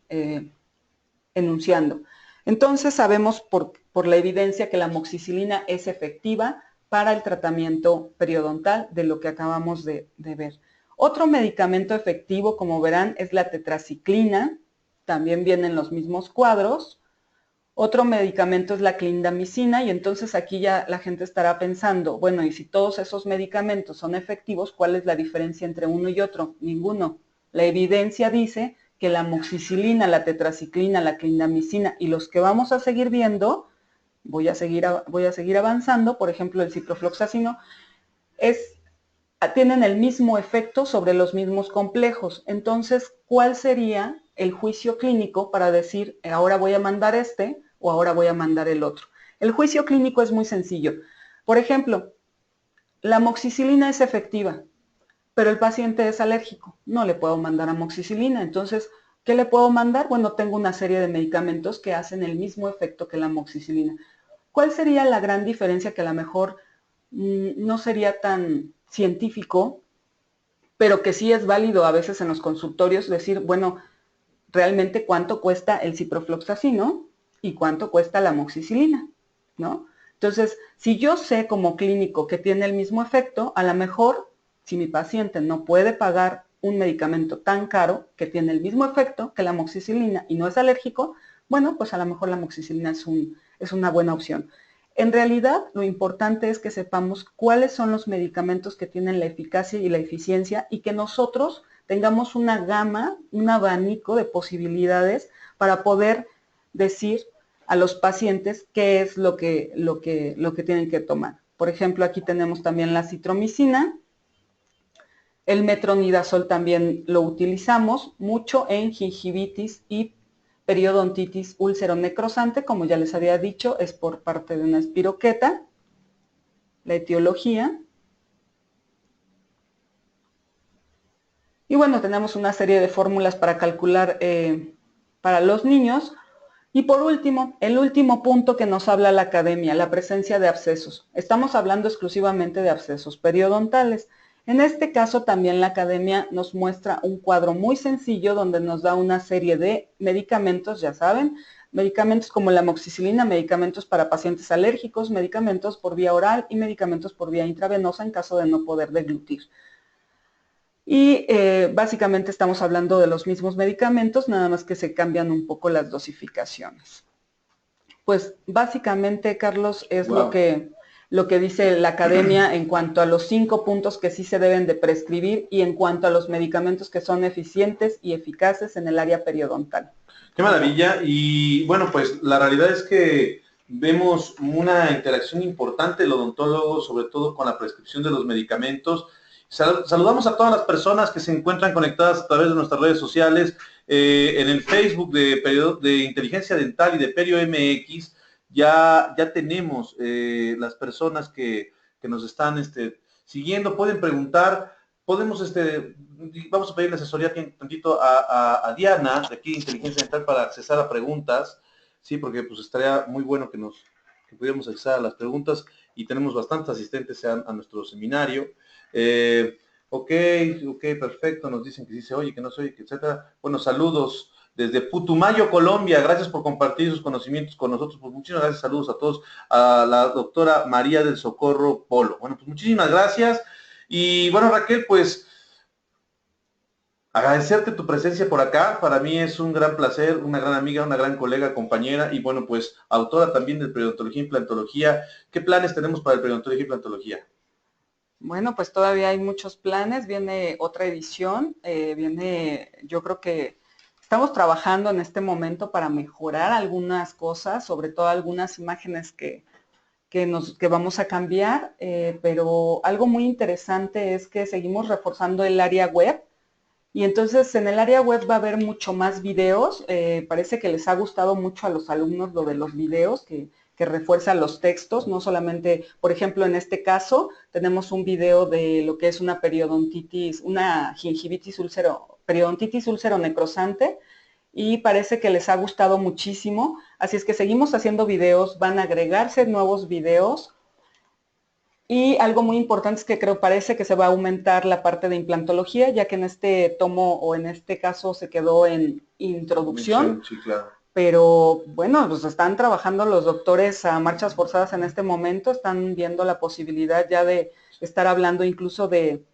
enunciando. Entonces, sabemos por la evidencia que la amoxicilina es efectiva para el tratamiento periodontal de lo que acabamos de ver. Otro medicamento efectivo, como verán, es la tetraciclina, también vienen los mismos cuadros. Otro medicamento es la clindamicina y entonces aquí ya la gente estará pensando, bueno, y si todos esos medicamentos son efectivos, ¿cuál es la diferencia entre uno y otro? Ninguno. La evidencia dice que la amoxicilina, la tetraciclina, la clindamicina y los que vamos a seguir viendo, voy a seguir avanzando, por ejemplo, el ciprofloxacino, tienen el mismo efecto sobre los mismos complejos. Entonces, ¿cuál sería el juicio clínico para decir, ahora voy a mandar este o ahora voy a mandar el otro? El juicio clínico es muy sencillo. Por ejemplo, la amoxicilina es efectiva, pero el paciente es alérgico. No le puedo mandar amoxicilina. Entonces, ¿qué le puedo mandar? Bueno, tengo una serie de medicamentos que hacen el mismo efecto que la amoxicilina. ¿Cuál sería la gran diferencia que a lo mejor no sería tan científico, pero que sí es válido a veces en los consultorios decir, bueno, realmente cuánto cuesta el ciprofloxacino y cuánto cuesta la amoxicilina, ¿no? Entonces, si yo sé como clínico que tiene el mismo efecto, a lo mejor, si mi paciente no puede pagar un medicamento tan caro que tiene el mismo efecto que la amoxicilina y no es alérgico, bueno, pues a lo mejor la amoxicilina es una buena opción. En realidad, lo importante es que sepamos cuáles son los medicamentos que tienen la eficacia y la eficiencia y que nosotros tengamos una gama, un abanico de posibilidades para poder decir a los pacientes qué es lo que tienen que tomar. Por ejemplo, aquí tenemos también la acitromicina. El metronidazol también lo utilizamos mucho en gingivitis y periodontitis úlcero-necrosante, como ya les había dicho, es por parte de una espiroqueta. La etiología. Y bueno, tenemos una serie de fórmulas para calcular para los niños. Y por último, el último punto que nos habla la academia, la presencia de abscesos. Estamos hablando exclusivamente de abscesos periodontales. En este caso también la academia nos muestra un cuadro muy sencillo donde nos da una serie de medicamentos, ya saben, medicamentos como la amoxicilina, medicamentos para pacientes alérgicos, medicamentos por vía oral y medicamentos por vía intravenosa en caso de no poder deglutir. Y básicamente estamos hablando de los mismos medicamentos, nada más que se cambian un poco las dosificaciones. Pues básicamente, Carlos, es lo que dice la academia en cuanto a los 5 puntos que sí se deben de prescribir y en cuanto a los medicamentos que son eficientes y eficaces en el área periodontal. Qué maravilla. Y bueno, pues la realidad es que vemos una interacción importante del odontólogo, sobre todo con la prescripción de los medicamentos. Saludamos a todas las personas que se encuentran conectadas a través de nuestras redes sociales, en el Facebook de Inteligencia Dental y de Perio MX. Ya tenemos las personas que nos están siguiendo, pueden preguntar, vamos a pedirle asesoría tantito a Diana, de aquí de Inteligencia Dental, para accesar a preguntas, sí, porque pues estaría muy bueno que pudiéramos accesar a las preguntas, y tenemos bastantes asistentes a nuestro seminario. Ok, perfecto, nos dicen que sí se oye, que no se oye, etcétera. Bueno, saludos desde Putumayo, Colombia, gracias por compartir sus conocimientos con nosotros. Pues muchísimas gracias, saludos a todos, a la doctora María del Socorro Polo. Bueno, pues muchísimas gracias. Y bueno, Raquel, pues agradecerte tu presencia por acá. Para mí es un gran placer, una gran amiga, una gran colega, compañera, y bueno, pues autora también de Periodontología e Implantología. ¿Qué planes tenemos para el Periodontología e Implantología? Bueno, pues todavía hay muchos planes, viene otra edición, yo creo que Estamos trabajando en este momento para mejorar algunas cosas, sobre todo algunas imágenes que vamos a cambiar, pero algo muy interesante es que seguimos reforzando el área web, y entonces en el área web va a haber mucho más videos. Parece que les ha gustado mucho a los alumnos lo de los videos, que refuerzan los textos, no solamente, por ejemplo, en este caso tenemos un video de lo que es una periodontitis, una gingivitis periodontitis úlcero necrosante, y parece que les ha gustado muchísimo. Así es que seguimos haciendo videos, van a agregarse nuevos videos. Y algo muy importante es que parece que se va a aumentar la parte de implantología, ya que en este tomo o en este caso se quedó en introducción. Sí, claro. Pero bueno, pues están trabajando los doctores a marchas forzadas en este momento, están viendo la posibilidad ya de estar hablando incluso de,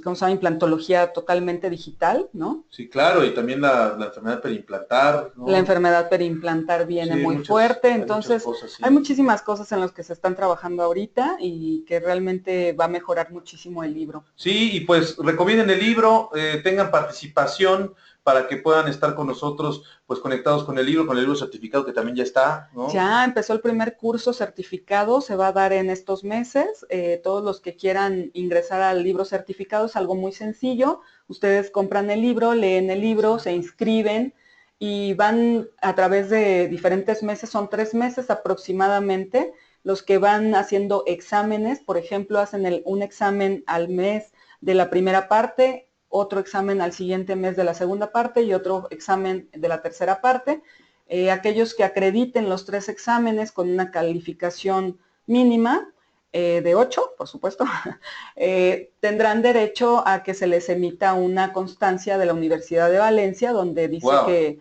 ¿cómo se llama? Implantología totalmente digital, ¿no? Sí, claro, y también la enfermedad periimplantar, ¿no? La enfermedad periimplantar viene muy fuerte, entonces hay muchísimas cosas en las que se están trabajando ahorita y que realmente va a mejorar muchísimo el libro. Sí, y pues recomienden el libro, tengan participación para que puedan estar con nosotros, pues conectados con el libro certificado que también ya está, ¿no? Ya empezó el primer curso certificado, se va a dar en estos meses. Todos los que quieran ingresar al libro certificado es algo muy sencillo. Ustedes compran el libro, leen el libro, se inscriben y van a través de diferentes meses, son 3 meses aproximadamente, los que van haciendo exámenes. Por ejemplo, hacen un examen al mes de la primera parte, otro examen al siguiente mes de la segunda parte y otro examen de la tercera parte. Aquellos que acrediten los 3 exámenes con una calificación mínima de 8, por supuesto, tendrán derecho a que se les emita una constancia de la Universidad de Valencia donde dice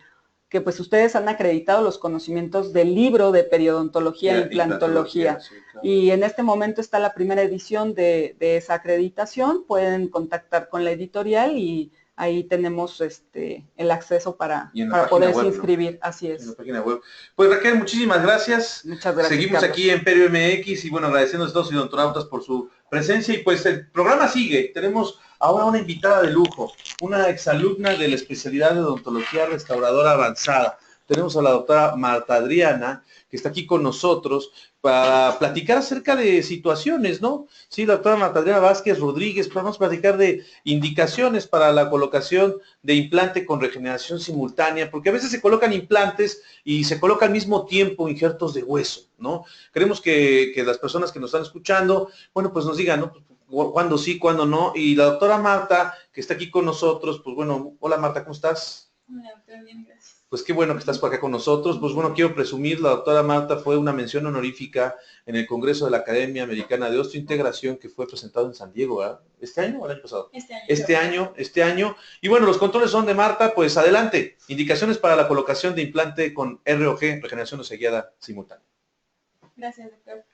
que pues ustedes han acreditado los conocimientos del libro de periodontología e implantología. Sí, claro. Y en este momento está la primera edición de esa acreditación. Pueden contactar con la editorial y ahí tenemos el acceso para poderse inscribir, ¿no? Así es. En la página web. Pues Raquel, muchísimas gracias. Muchas gracias, Seguimos Carlos. aquí en Perio MX y bueno, agradeciendo a todos los odontonautas por su presencia y pues el programa sigue. Tenemos ahora una invitada de lujo, una exalumna de la especialidad de odontología restauradora avanzada. Tenemos a la doctora Marta Adriana, que está aquí con nosotros para platicar acerca de situaciones, ¿no? Sí, la doctora Marta Adriana Vázquez Rodríguez, vamos a platicar de indicaciones para la colocación de implante con regeneración simultánea, porque a veces se colocan implantes y se coloca al mismo tiempo injertos de hueso, ¿no? Queremos que las personas que nos están escuchando, bueno, pues nos digan, ¿no? Cuándo sí, cuándo no. Y la doctora Marta, que está aquí con nosotros, pues bueno, hola Marta, ¿cómo estás? Hola, doctor, bien, gracias. Pues qué bueno que estás por acá con nosotros. Pues bueno, quiero presumir, la doctora Marta fue una mención honorífica en el Congreso de la Academia Americana de Osteointegración que fue presentado en San Diego, ¿verdad? ¿Este año o el año pasado? Este año. Y bueno, los controles son de Marta, pues adelante. Indicaciones para la colocación de implante con ROG, regeneración guiada simultánea. Gracias, doctor.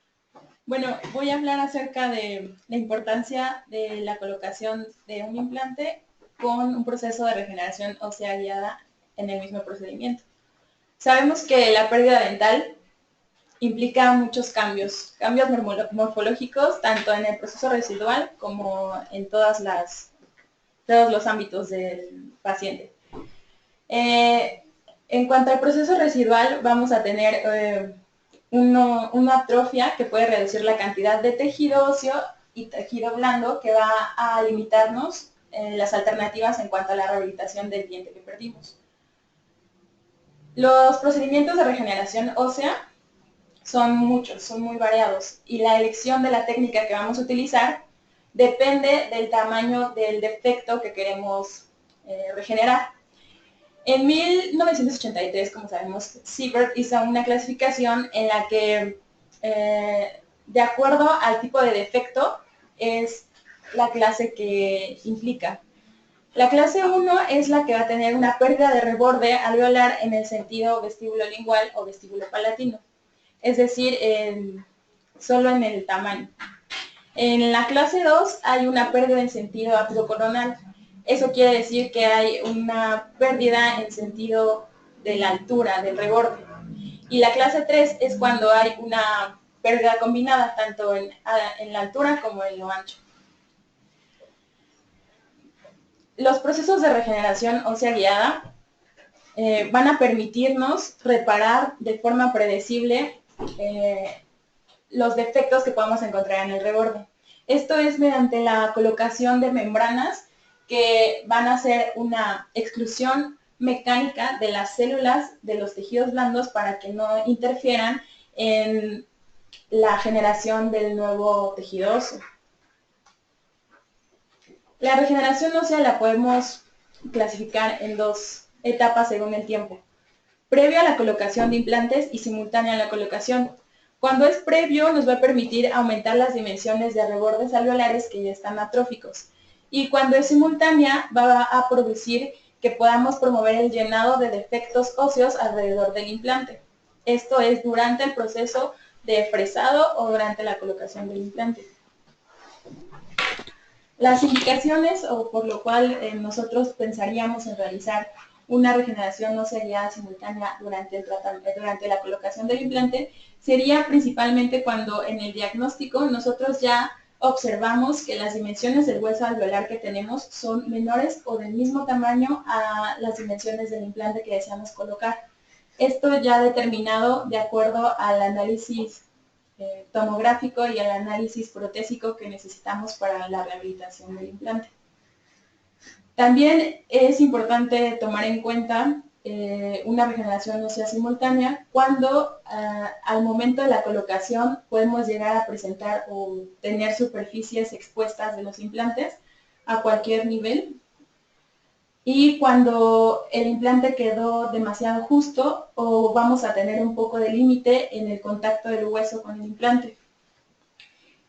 Bueno, voy a hablar acerca de la importancia de la colocación de un implante con un proceso de regeneración ósea guiada en el mismo procedimiento. Sabemos que la pérdida dental implica muchos cambios morfológicos, tanto en el proceso residual como en todos los ámbitos del paciente. En cuanto al proceso residual, vamos a tener una atrofia que puede reducir la cantidad de tejido óseo y tejido blando que va a limitarnos las alternativas en cuanto a la rehabilitación del diente que perdimos. Los procedimientos de regeneración ósea son muchos, son muy variados y la elección de la técnica que vamos a utilizar depende del tamaño del defecto que queremos regenerar. En 1983, como sabemos, Siebert hizo una clasificación en la que, de acuerdo al tipo de defecto, es la clase que implica. La clase 1 es la que va a tener una pérdida de reborde alveolar en el sentido vestíbulo-lingual o vestíbulo-palatino, es decir, solo en el tamaño. En la clase 2 hay una pérdida en sentido ápido-coronal. Eso quiere decir que hay una pérdida en sentido de la altura, del reborde. Y la clase 3 es cuando hay una pérdida combinada, tanto en la altura como en lo ancho. Los procesos de regeneración ósea guiada van a permitirnos reparar de forma predecible los defectos que podamos encontrar en el reborde. Esto es mediante la colocación de membranas que van a hacer una exclusión mecánica de las células de los tejidos blandos para que no interfieran en la generación del nuevo tejido óseo. La regeneración ósea la podemos clasificar en dos etapas según el tiempo. Previo a la colocación de implantes y simultánea a la colocación. Cuando es previo nos va a permitir aumentar las dimensiones de rebordes alveolares que ya están atróficos. Y cuando es simultánea va a producir que podamos promover el llenado de defectos óseos alrededor del implante. Esto es durante el proceso de fresado o durante la colocación del implante. Las indicaciones o por lo cual nosotros pensaríamos en realizar una regeneración ósea guiada simultánea durante la colocación del implante sería principalmente cuando en el diagnóstico nosotros ya observamos que las dimensiones del hueso alveolar que tenemos son menores o del mismo tamaño a las dimensiones del implante que deseamos colocar. Esto ya determinado de acuerdo al análisis tomográfico y al análisis protésico que necesitamos para la rehabilitación del implante. También es importante tomar en cuenta una regeneración ósea simultánea cuando al momento de la colocación podemos llegar a presentar o tener superficies expuestas de los implantes a cualquier nivel y cuando el implante quedó demasiado justo o vamos a tener un poco de límite en el contacto del hueso con el implante.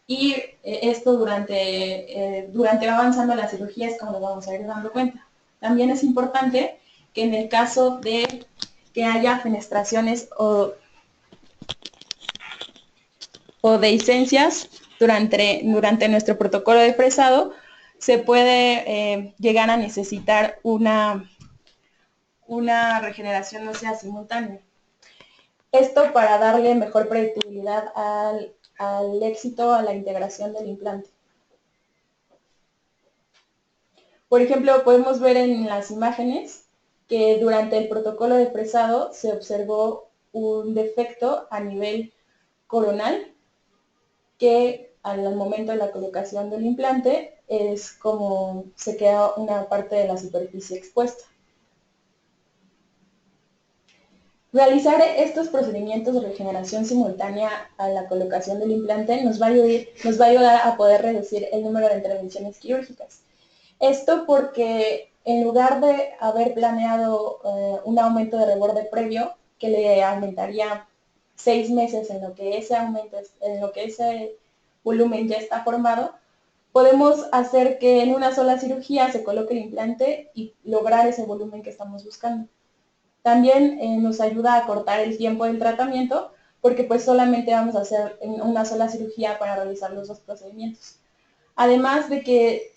Y esto durante va avanzando la cirugía es como nos vamos a ir dando cuenta. También es importante que en el caso de que haya fenestraciones o dehiscencias durante nuestro protocolo de fresado, se puede llegar a necesitar una regeneración ósea simultánea. Esto para darle mejor predictibilidad al éxito, a la integración del implante. Por ejemplo, podemos ver en las imágenes que durante el protocolo de fresado se observó un defecto a nivel coronal que al momento de la colocación del implante es como se queda una parte de la superficie expuesta. Realizar estos procedimientos de regeneración simultánea a la colocación del implante nos va a ayudar a poder reducir el número de intervenciones quirúrgicas. Esto porque en lugar de haber planeado un aumento de reborde previo que le aumentaría 6 meses en lo que ese volumen ya está formado, podemos hacer que en una sola cirugía se coloque el implante y lograr ese volumen que estamos buscando. También nos ayuda a cortar el tiempo del tratamiento porque pues solamente vamos a hacer una sola cirugía para realizar los dos procedimientos. Además de que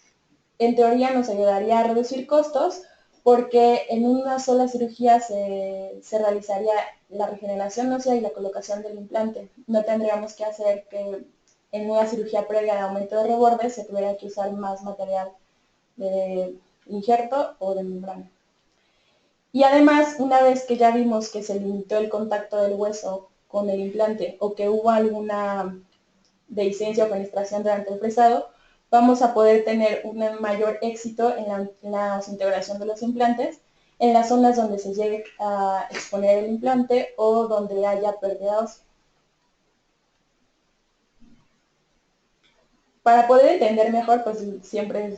en teoría nos ayudaría a reducir costos porque en una sola cirugía se realizaría la regeneración ósea y la colocación del implante. No tendríamos que hacer que en una cirugía previa de aumento de rebordes se tuviera que usar más material de injerto o de membrana. Y además, una vez que ya vimos que se limitó el contacto del hueso con el implante o que hubo alguna dehiscencia o fenestración durante el fresado, vamos a poder tener un mayor éxito en la integración de los implantes en las zonas donde se llegue a exponer el implante o donde haya pérdida ósea. Para poder entender mejor, pues siempre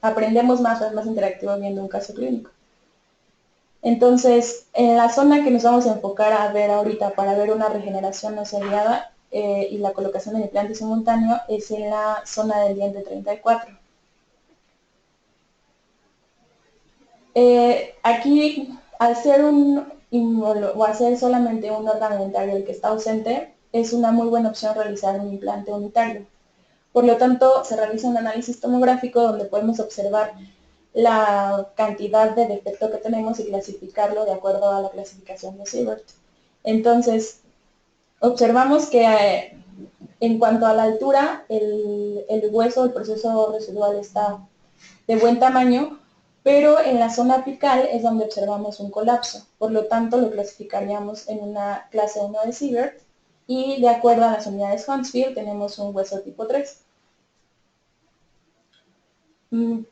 aprendemos más, es más interactivo viendo un caso clínico. Entonces, en la zona que nos vamos a enfocar a ver ahorita para ver una regeneración ósea guiada y la colocación del implante simultáneo es en la zona del diente 34. Aquí, al ser solamente un órgano dentario el que está ausente, es una muy buena opción realizar un implante unitario. Por lo tanto, se realiza un análisis tomográfico donde podemos observar la cantidad de defecto que tenemos y clasificarlo de acuerdo a la clasificación de Siebert. Entonces, observamos que en cuanto a la altura, el hueso, el proceso residual está de buen tamaño, pero en la zona apical es donde observamos un colapso. Por lo tanto, lo clasificaríamos en una clase 1 de Siebert y de acuerdo a las unidades Hounsfield tenemos un hueso tipo 3.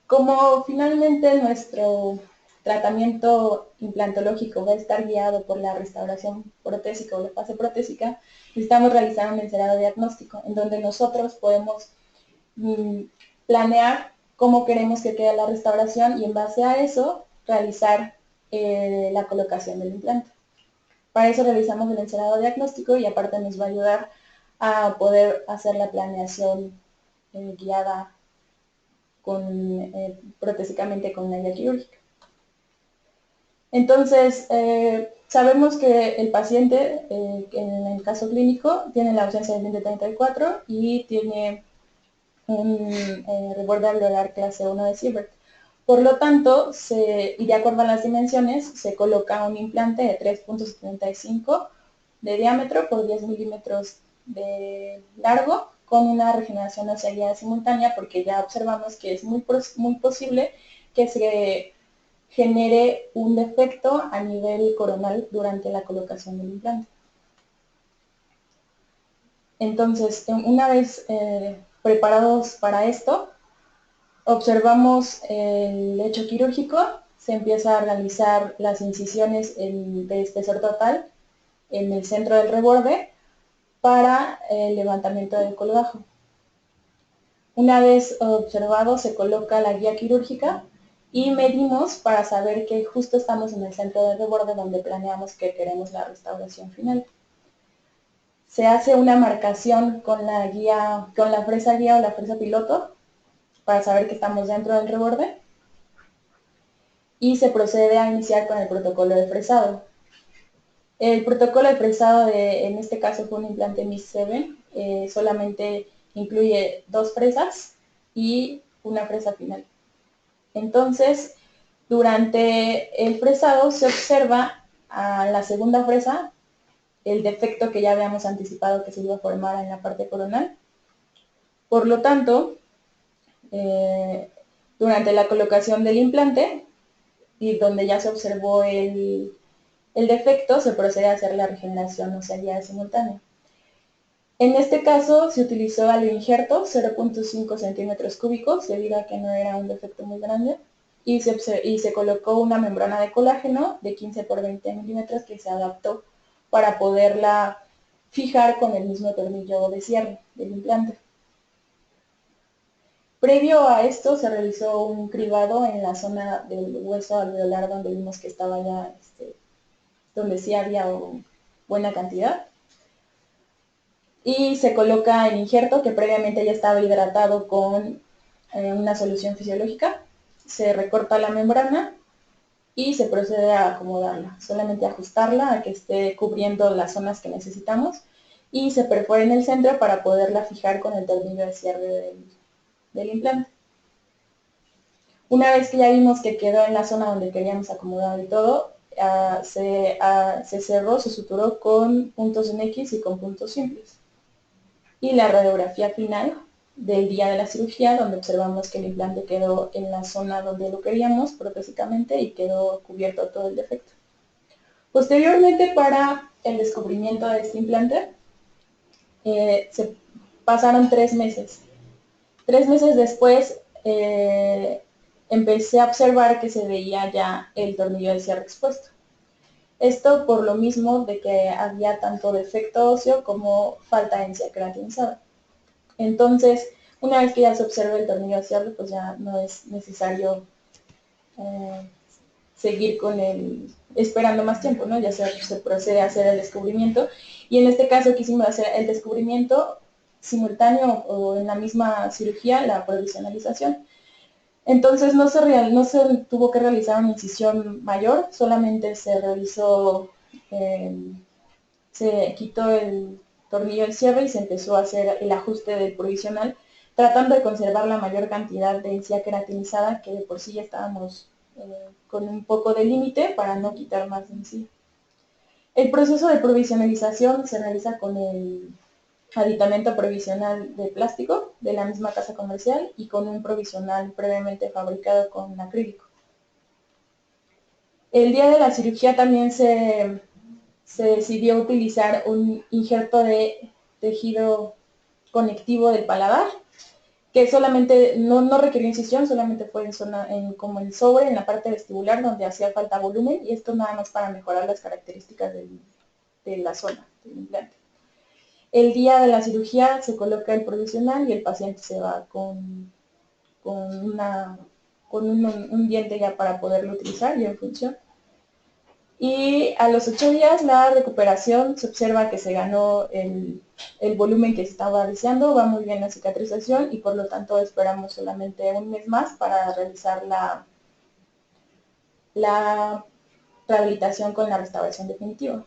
Como finalmente nuestro tratamiento implantológico va a estar guiado por la restauración protésica o la fase protésica, necesitamos realizar un encerado diagnóstico en donde nosotros podemos planear cómo queremos que quede la restauración y en base a eso realizar la colocación del implante. Para eso realizamos el encerado diagnóstico y aparte nos va a ayudar a poder hacer la planeación guiada protésicamente con una guía quirúrgica. Entonces, sabemos que el paciente, en el caso clínico, tiene la ausencia del diente 34 y tiene un reborde alveolar clase 1 de Siebert. Por lo tanto, y de acuerdo a las dimensiones, se coloca un implante de 3.75 de diámetro por 10 milímetros de largo con una regeneración ósea guiada simultánea, porque ya observamos que es muy posible que se genere un defecto a nivel coronal durante la colocación del implante. Entonces, una vez preparados para esto, observamos el lecho quirúrgico, se empieza a realizar las incisiones de espesor total en el centro del reborde para el levantamiento del colgajo. Una vez observado, se coloca la guía quirúrgica y medimos para saber que justo estamos en el centro del reborde donde planeamos que queremos la restauración final. Se hace una marcación con la fresa guía o la fresa piloto para saber que estamos dentro del reborde y se procede a iniciar con el protocolo de fresado. El protocolo de fresado en este caso fue un implante MIS-7, solamente incluye 2 fresas y una fresa final. Entonces, durante el fresado se observa a la segunda fresa el defecto que ya habíamos anticipado que se iba a formar en la parte coronal. Por lo tanto, durante la colocación del implante, y donde ya se observó el defecto, se procede a hacer la regeneración ósea guiada simultánea. En este caso se utilizó al injerto 0.5 centímetros cúbicos, debido a que no era un defecto muy grande, y se colocó una membrana de colágeno de 15 por 20 milímetros que se adaptó para poderla fijar con el mismo tornillo de cierre del implante. Previo a esto se realizó un cribado en la zona del hueso alveolar donde vimos que estaba ya, donde sí había buena cantidad. Y se coloca el injerto que previamente ya estaba hidratado con una solución fisiológica. Se recorta la membrana y se procede a acomodarla, solamente ajustarla a que esté cubriendo las zonas que necesitamos y se perfora en el centro para poderla fijar con el tornillo de cierre del implante. Una vez que ya vimos que quedó en la zona donde queríamos acomodar y todo, se cerró, se suturó con puntos en X y con puntos simples. Y la radiografía final del día de la cirugía, donde observamos que el implante quedó en la zona donde lo queríamos protésicamente y quedó cubierto todo el defecto. Posteriormente, para el descubrimiento de este implante, se pasaron 3 meses. 3 meses después empecé a observar que se veía ya el tornillo de cierre expuesto. Esto por lo mismo de que había tanto defecto óseo como falta de encía queratinizada. Entonces, una vez que ya se observa el tornillo de cierre, pues ya no es necesario seguir esperando más tiempo, ¿no? Ya se procede a hacer el descubrimiento. Y en este caso quisimos hacer el descubrimiento simultáneo o en la misma cirugía, la provisionalización. Entonces no se tuvo que realizar una incisión mayor, solamente se realizó, se quitó el tornillo del cierre y se empezó a hacer el ajuste del provisional, tratando de conservar la mayor cantidad de encía queratinizada, que de por sí ya estábamos con un poco de límite para no quitar más de encía. El proceso de provisionalización se realiza con el aditamento provisional de plástico de la misma casa comercial y con un provisional previamente fabricado con acrílico. El día de la cirugía también se decidió utilizar un injerto de tejido conectivo del paladar, que solamente no requirió incisión, solamente fue en zona, como el sobre, en la parte vestibular, donde hacía falta volumen, y esto nada más para mejorar las características de la zona del implante. El día de la cirugía se coloca el provisional y el paciente se va con un diente ya para poderlo utilizar ya en función. Y a los 8 días la recuperación se observa que se ganó el volumen que se estaba deseando, va muy bien la cicatrización y por lo tanto esperamos solamente un mes más para realizar la rehabilitación con la restauración definitiva.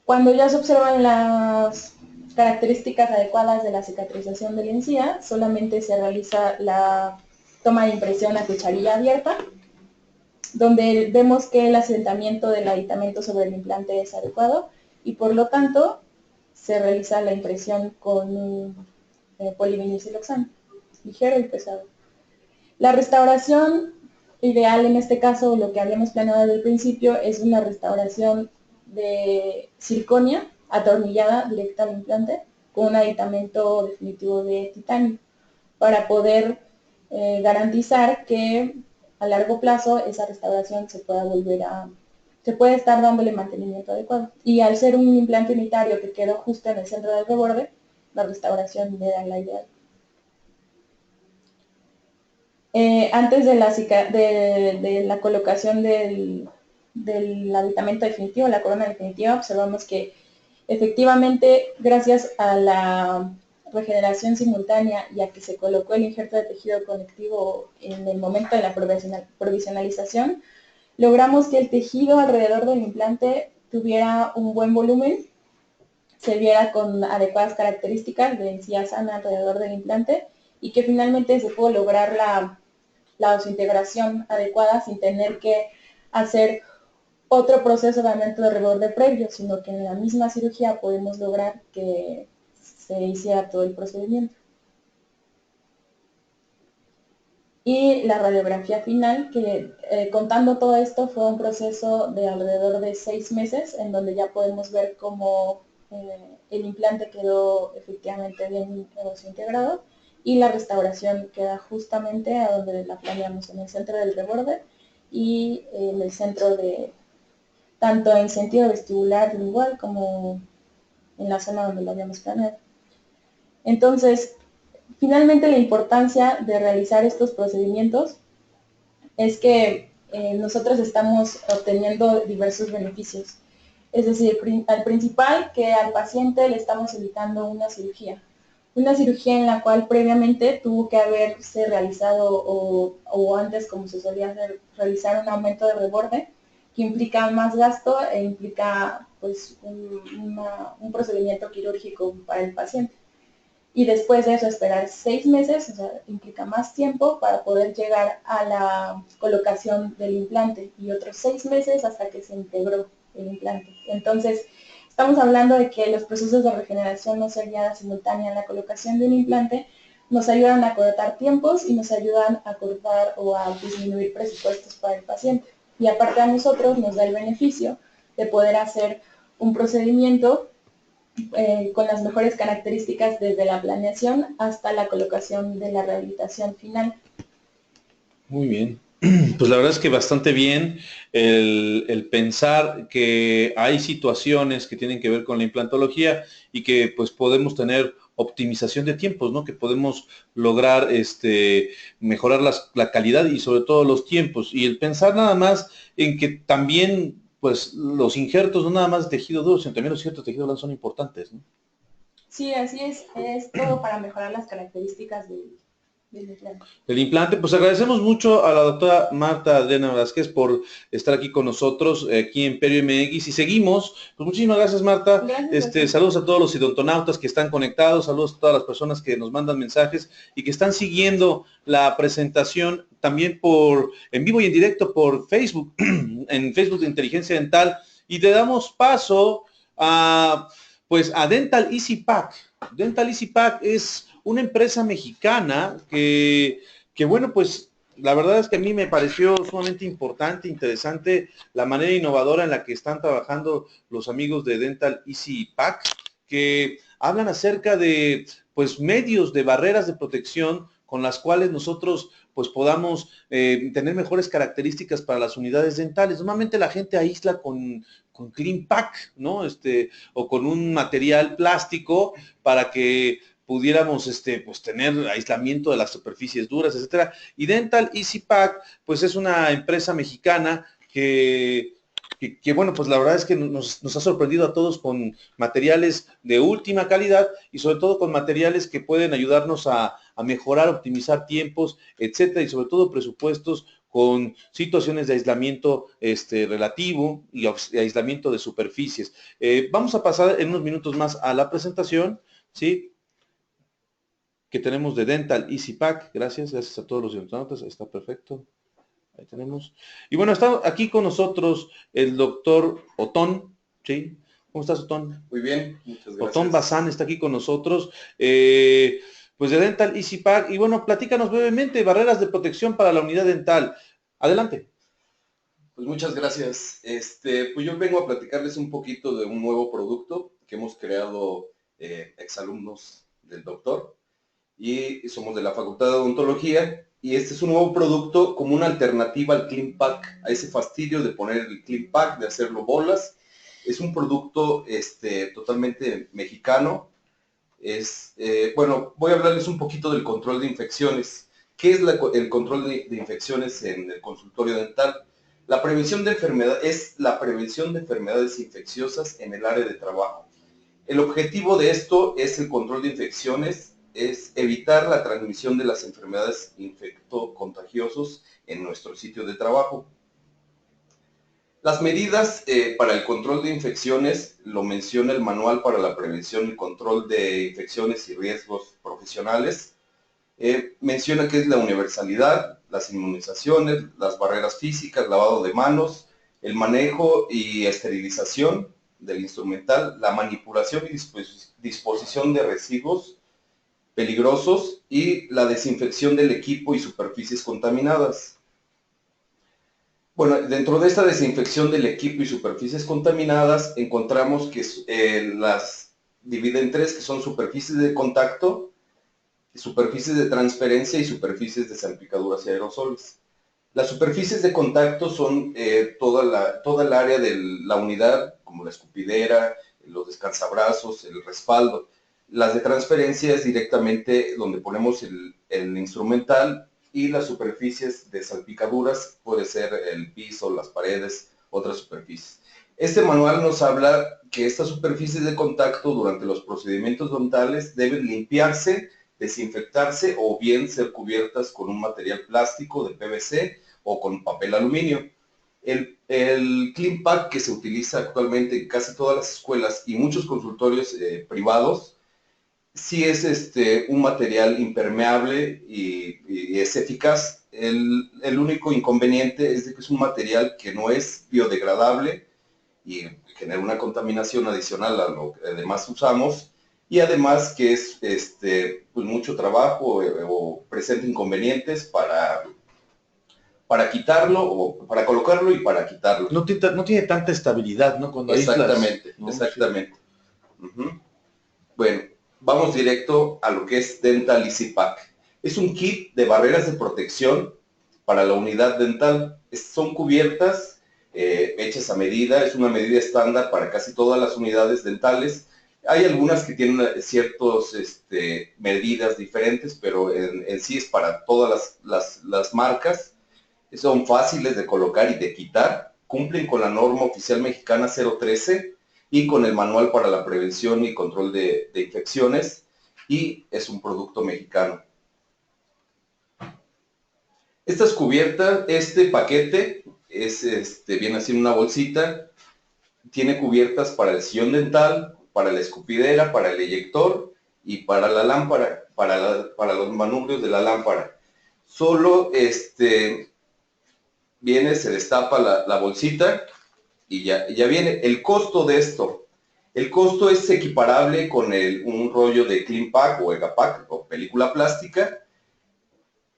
Cuando ya se observan las características adecuadas de la cicatrización de la encía, solamente se realiza la toma de impresión a cucharilla abierta, donde vemos que el asentamiento del aditamento sobre el implante es adecuado y por lo tanto se realiza la impresión con un polivinilsiloxano, ligero y pesado. La restauración ideal en este caso, lo que habíamos planeado desde el principio, es una restauración de circonia atornillada directa al implante con un aditamento definitivo de titanio para poder garantizar que a largo plazo esa restauración se puede estar dándole mantenimiento adecuado. Y al ser un implante unitario que quedó justo en el centro del reborde, la restauración era la ideal. Antes de la colocación del aditamento definitivo, la corona definitiva, observamos que efectivamente, gracias a la regeneración simultánea y a que se colocó el injerto de tejido conectivo en el momento de la provisionalización, logramos que el tejido alrededor del implante tuviera un buen volumen, se viera con adecuadas características de encía sana alrededor del implante y que finalmente se pudo lograr la osintegración adecuada sin tener que hacer otro proceso de aumento de reborde previo, sino que en la misma cirugía podemos lograr que se hiciera todo el procedimiento. Y la radiografía final, que contando todo esto fue un proceso de alrededor de 6 meses, en donde ya podemos ver cómo el implante quedó efectivamente bien integrado y la restauración queda justamente a donde la planeamos, en el centro del reborde y en el centro de, tanto en sentido vestibular lingual como en la zona donde lo habíamos planeado. Entonces, finalmente la importancia de realizar estos procedimientos es que nosotros estamos obteniendo diversos beneficios. Es decir, al principal, que al paciente le estamos evitando una cirugía en la cual previamente tuvo que haberse realizado o antes, como se solía hacer, realizar un aumento de reborde, que implica más gasto e implica pues un procedimiento quirúrgico para el paciente. Y después de eso esperar 6 meses, o sea, implica más tiempo para poder llegar a la colocación del implante y otros 6 meses hasta que se integró el implante. Entonces, estamos hablando de que los procesos de regeneración no seriada simultánea en la colocación de un implante nos ayudan a acortar tiempos y nos ayudan a cortar o a disminuir presupuestos para el paciente. Y aparte a nosotros nos da el beneficio de poder hacer un procedimiento con las mejores características desde la planeación hasta la colocación de la rehabilitación final. Muy bien. Pues la verdad es que bastante bien el pensar que hay situaciones que tienen que ver con la implantología y que pues podemos tener optimización de tiempos, ¿no? Que podemos lograr mejorar la calidad y sobre todo los tiempos. Y el pensar nada más en que también pues los injertos, no nada más de tejido duro, sino también los injertos de tejido blando son importantes, ¿no? Sí, así es todo para mejorar las características del implante. El implante, pues agradecemos mucho a la doctora Marta Adriana Vázquez por estar aquí con nosotros, aquí en Perio MX, y seguimos. Pues muchísimas gracias, Marta. Gracias. Saludos a todos los odontonautas que están conectados, saludos a todas las personas que nos mandan mensajes y que están siguiendo la presentación también en vivo y en directo por Facebook, en Facebook de Inteligencia Dental, y le damos paso a Pues a Dental Easy Pack. Dental Easy Pack es una empresa mexicana que bueno, pues la verdad es que a mí me pareció sumamente importante, interesante la manera innovadora en la que están trabajando los amigos de Dental Easy Pack, que hablan acerca de pues medios de barreras de protección con las cuales nosotros pues podamos tener mejores características para las unidades dentales. Normalmente la gente aísla con Clean Pack, ¿no? O con un material plástico para que pudiéramos pues tener aislamiento de las superficies duras, etcétera. Y Dental Easy Pack, pues es una empresa mexicana que bueno, pues la verdad es que nos ha sorprendido a todos con materiales de última calidad y sobre todo con materiales que pueden ayudarnos a mejorar, optimizar tiempos, etcétera, y sobre todo presupuestos con situaciones de aislamiento relativo y aislamiento de superficies. Vamos a pasar en unos minutos más a la presentación, ¿sí? Que tenemos de Dental Easy Pack. Gracias a todos los internautas, está perfecto. Ahí tenemos. Y bueno, está aquí con nosotros el doctor Otón, ¿sí? ¿Cómo estás, Otón? Muy bien, muchas gracias. Otón Bazán está aquí con nosotros, pues de Dental Easy Pack. Y bueno, platícanos brevemente, barreras de protección para la unidad dental. Adelante. Pues muchas gracias. Pues yo vengo a platicarles un poquito de un nuevo producto que hemos creado exalumnos del doctor y somos de la Facultad de Odontología. Y este es un nuevo producto como una alternativa al Clean Pack, a ese fastidio de poner el Clean Pack, de hacerlo bolas. Es un producto totalmente mexicano. Bueno, voy a hablarles un poquito del control de infecciones. ¿Qué es el control de infecciones en el consultorio dental? La prevención de enfermedades es la prevención de enfermedades infecciosas en el área de trabajo. El objetivo de esto es el control de infecciones, es evitar la transmisión de las enfermedades infecto-contagiosos en nuestro sitio de trabajo. Las medidas para el control de infecciones lo menciona el Manual para la Prevención y Control de Infecciones y Riesgos Profesionales. Menciona que es la universalidad, las inmunizaciones, las barreras físicas, lavado de manos, el manejo y esterilización del instrumental, la manipulación y disposición de residuos peligrosos y la desinfección del equipo y superficies contaminadas. Bueno, dentro de esta desinfección del equipo y superficies contaminadas encontramos que las divide en tres, que son superficies de contacto, superficies de transferencia y superficies de salpicaduras y aerosoles. Las superficies de contacto son toda el área de la unidad, como la escupidera, los descansabrazos, el respaldo. Las de transferencia es directamente donde ponemos el instrumental, y las superficies de salpicaduras puede ser el piso, las paredes, otras superficies. Este manual nos habla que estas superficies de contacto durante los procedimientos dentales deben limpiarse, desinfectarse o bien ser cubiertas con un material plástico de PVC o con papel aluminio. El Clean Pack que se utiliza actualmente en casi todas las escuelas y muchos consultorios privados, sí es un material impermeable y es eficaz. El único inconveniente es de que es un material que no es biodegradable y genera una contaminación adicional a lo que además usamos, y además que es pues mucho trabajo o presenta inconvenientes para quitarlo o para colocarlo y para quitarlo. No tiene tanta estabilidad, ¿no? Cuando exactamente, aíslas, ¿no? Exactamente. Uh-huh. Bueno, vamos directo a lo que es Dental Easy Pack. Es un kit de barreras de protección para la unidad dental. Son cubiertas hechas a medida, es una medida estándar para casi todas las unidades dentales. Hay algunas que tienen ciertas medidas diferentes, pero en sí es para todas las marcas. Son fáciles de colocar y de quitar, cumplen con la norma oficial mexicana 013 y con el Manual para la Prevención y Control de Infecciones, y es un producto mexicano. Esta es cubierta, este paquete viene así en una bolsita, tiene cubiertas para el sillón dental, para la escupidera, para el eyector y para la lámpara, para los manubrios de la lámpara. Solo viene, se destapa la bolsita y ya viene. El costo de esto El costo es equiparable con un rollo de Clean Pack o Egapack o película plástica.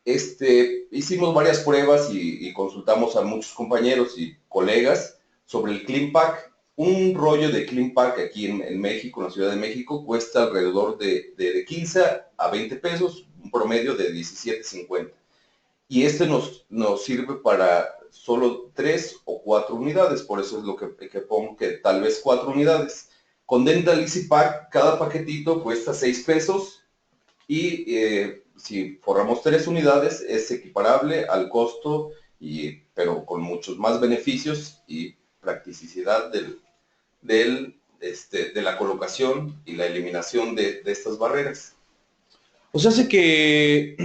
Hicimos varias pruebas y consultamos a muchos compañeros y colegas sobre el Clean Pack. Un rollo de Clean Pack aquí en México, en la Ciudad de México, cuesta alrededor de 15 a 20 pesos, un promedio de 17.50. Y nos sirve para solo 3 o 4 unidades, por eso es lo que pongo que tal vez 4 unidades. Con Dental Easy Pack, cada paquetito cuesta 6 pesos y si forramos 3 unidades es equiparable al costo, pero con muchos más beneficios y practicidad de la colocación y la eliminación de estas barreras. O sea, hace que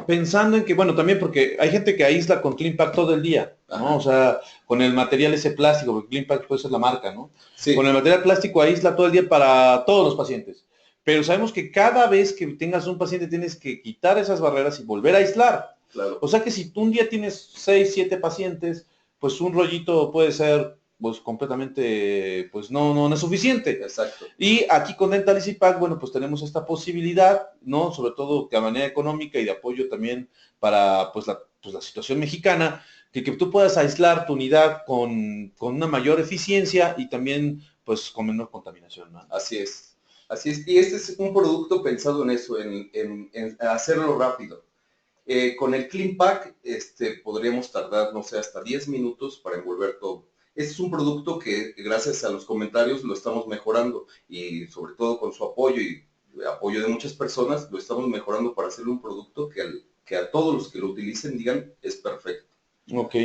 pensando en que, bueno, también porque hay gente que aísla con Clean Pack todo el día, ¿no? Ajá. O sea, con el material ese plástico, porque Clean Pack puede ser la marca, ¿no? Sí. Con el material plástico aísla todo el día para todos los pacientes. Pero sabemos que cada vez que tengas un paciente tienes que quitar esas barreras y volver a aislar. Claro. O sea que si tú un día tienes 6, 7 pacientes, pues un rollito puede ser pues completamente, pues no es suficiente. Exacto. Y aquí con Dental Easy Pack, bueno, pues tenemos esta posibilidad, ¿no? Sobre todo que a manera económica y de apoyo también para pues la situación mexicana, que tú puedas aislar tu unidad con una mayor eficiencia y también pues con menor contaminación, ¿no? Así es. Así es. Y este es un producto pensado en eso, en hacerlo rápido. Con el Clean Pack podríamos tardar, no sé, hasta 10 minutos para envolver todo. Este es un producto que gracias a los comentarios lo estamos mejorando y sobre todo con su apoyo y apoyo de muchas personas lo estamos mejorando para hacerle un producto que a todos los que lo utilicen digan es perfecto. Ok,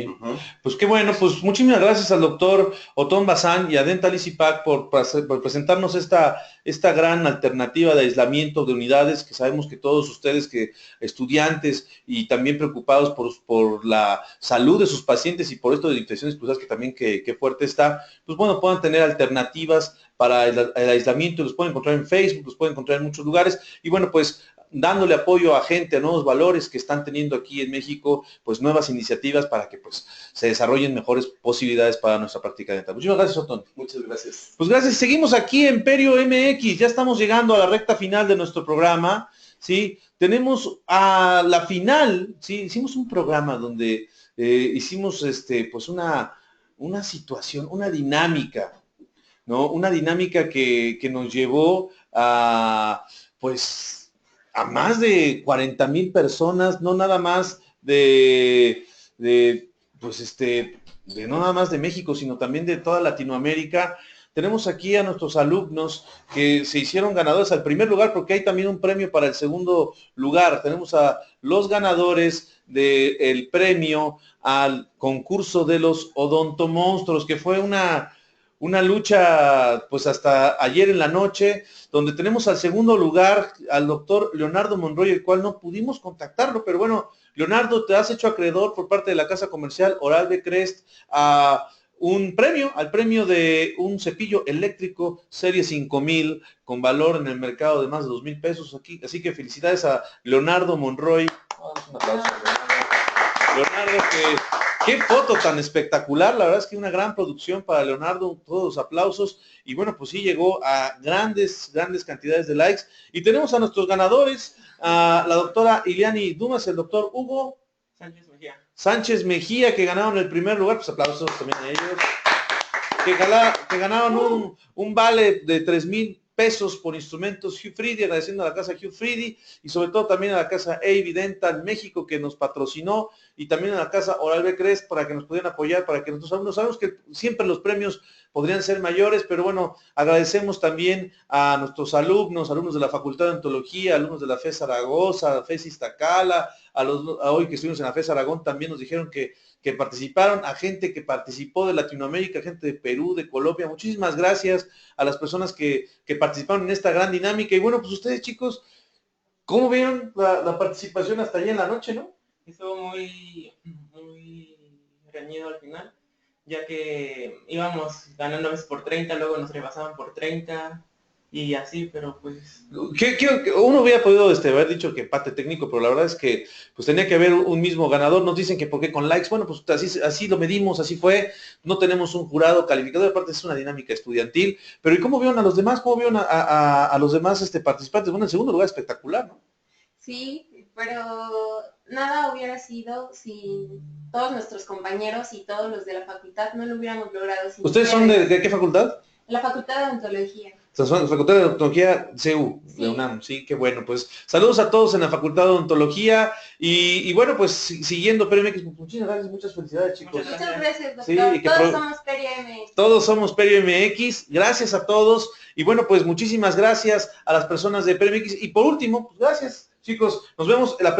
pues qué bueno, pues muchísimas gracias al doctor Otón Bazán y a Dental Easy Pack por presentarnos esta gran alternativa de aislamiento de unidades, que sabemos que todos ustedes, que estudiantes y también preocupados por la salud de sus pacientes y por esto de infecciones cruzadas, que también que fuerte está, pues bueno, puedan tener alternativas para el aislamiento, los pueden encontrar en Facebook, los pueden encontrar en muchos lugares, y bueno, pues dándole apoyo a gente, a nuevos valores que están teniendo aquí en México, pues nuevas iniciativas para que pues se desarrollen mejores posibilidades para nuestra práctica dental. Muchísimas gracias, Otón. Muchas gracias. Pues gracias, seguimos aquí en Perio MX, ya estamos llegando a la recta final de nuestro programa, ¿sí? Tenemos a la final, ¿sí? Hicimos un programa donde hicimos pues una situación, una dinámica, ¿no? Una dinámica que nos llevó a, pues, a más de 40,000 personas, no nada más pues de no nada más de México, sino también de toda Latinoamérica. Tenemos aquí a nuestros alumnos que se hicieron ganadores al primer lugar, porque hay también un premio para el segundo lugar. Tenemos a los ganadores del premio al concurso de los odontomonstruos, que fue una lucha pues hasta ayer en la noche, donde tenemos al segundo lugar al doctor Leonardo Monroy, el cual no pudimos contactarlo, pero bueno, Leonardo, te has hecho acreedor por parte de la casa comercial Oral-B Crest a al premio de un cepillo eléctrico serie 5000 con valor en el mercado de más de 2,000 pesos aquí, así que felicidades a Leonardo Monroy. Un aplauso, Leonardo, qué foto tan espectacular, la verdad es que una gran producción para Leonardo, todos los aplausos, y bueno, pues sí llegó a grandes cantidades de likes, y tenemos a nuestros ganadores, a la doctora Iliani Dumas, el doctor Hugo Sánchez Mejía, que ganaron el primer lugar, pues aplausos también a ellos, que ganaron un vale de 3,000 pesos por instrumentos Hugh Freedy, agradeciendo a la casa Hugh Freedy y sobre todo también a la casa AV Dental México que nos patrocinó y también a la casa Oral-B Crest para que nos pudieran apoyar, para que nuestros alumnos, sabemos que siempre los premios podrían ser mayores, pero bueno, agradecemos también a nuestros alumnos de la Facultad de Odontología, alumnos de la FES Zaragoza, FES Iztacala, hoy que estuvimos en la FES Aragón también nos dijeron que participaron, a gente que participó de Latinoamérica, gente de Perú, de Colombia. Muchísimas gracias a las personas que participaron en esta gran dinámica. Y bueno, pues ustedes, chicos, ¿cómo vieron la participación hasta allá en la noche, no? Estuvo muy reñido al final, ya que íbamos ganando a veces por 30, luego nos rebasaban por 30, y así, pero pues... Uno hubiera podido haber dicho que empate técnico, pero la verdad es que pues tenía que haber un mismo ganador. Nos dicen que por qué con likes. Bueno, pues así lo medimos, así fue. No tenemos un jurado calificador, aparte es una dinámica estudiantil. Pero ¿y cómo vieron a los demás? ¿Cómo vieron a los demás participantes? Bueno, en segundo lugar espectacular, ¿no? Sí, pero nada hubiera sido sin todos nuestros compañeros y todos los de la facultad, no lo hubiéramos logrado sin ¿Ustedes son de qué facultad? La Facultad de Odontología. Son Facultad de Odontología CU, Sí. de UNAM, sí, qué bueno. Pues saludos a todos en la Facultad de Odontología y bueno, pues siguiendo Perio MX, muchas gracias, muchas felicidades, chicos. Muchas gracias, doctor. Sí, todos somos Perio MX. Todos somos Perio MX, gracias a todos y bueno, pues muchísimas gracias a las personas de Perio MX y por último, pues gracias. Chicos, nos vemos la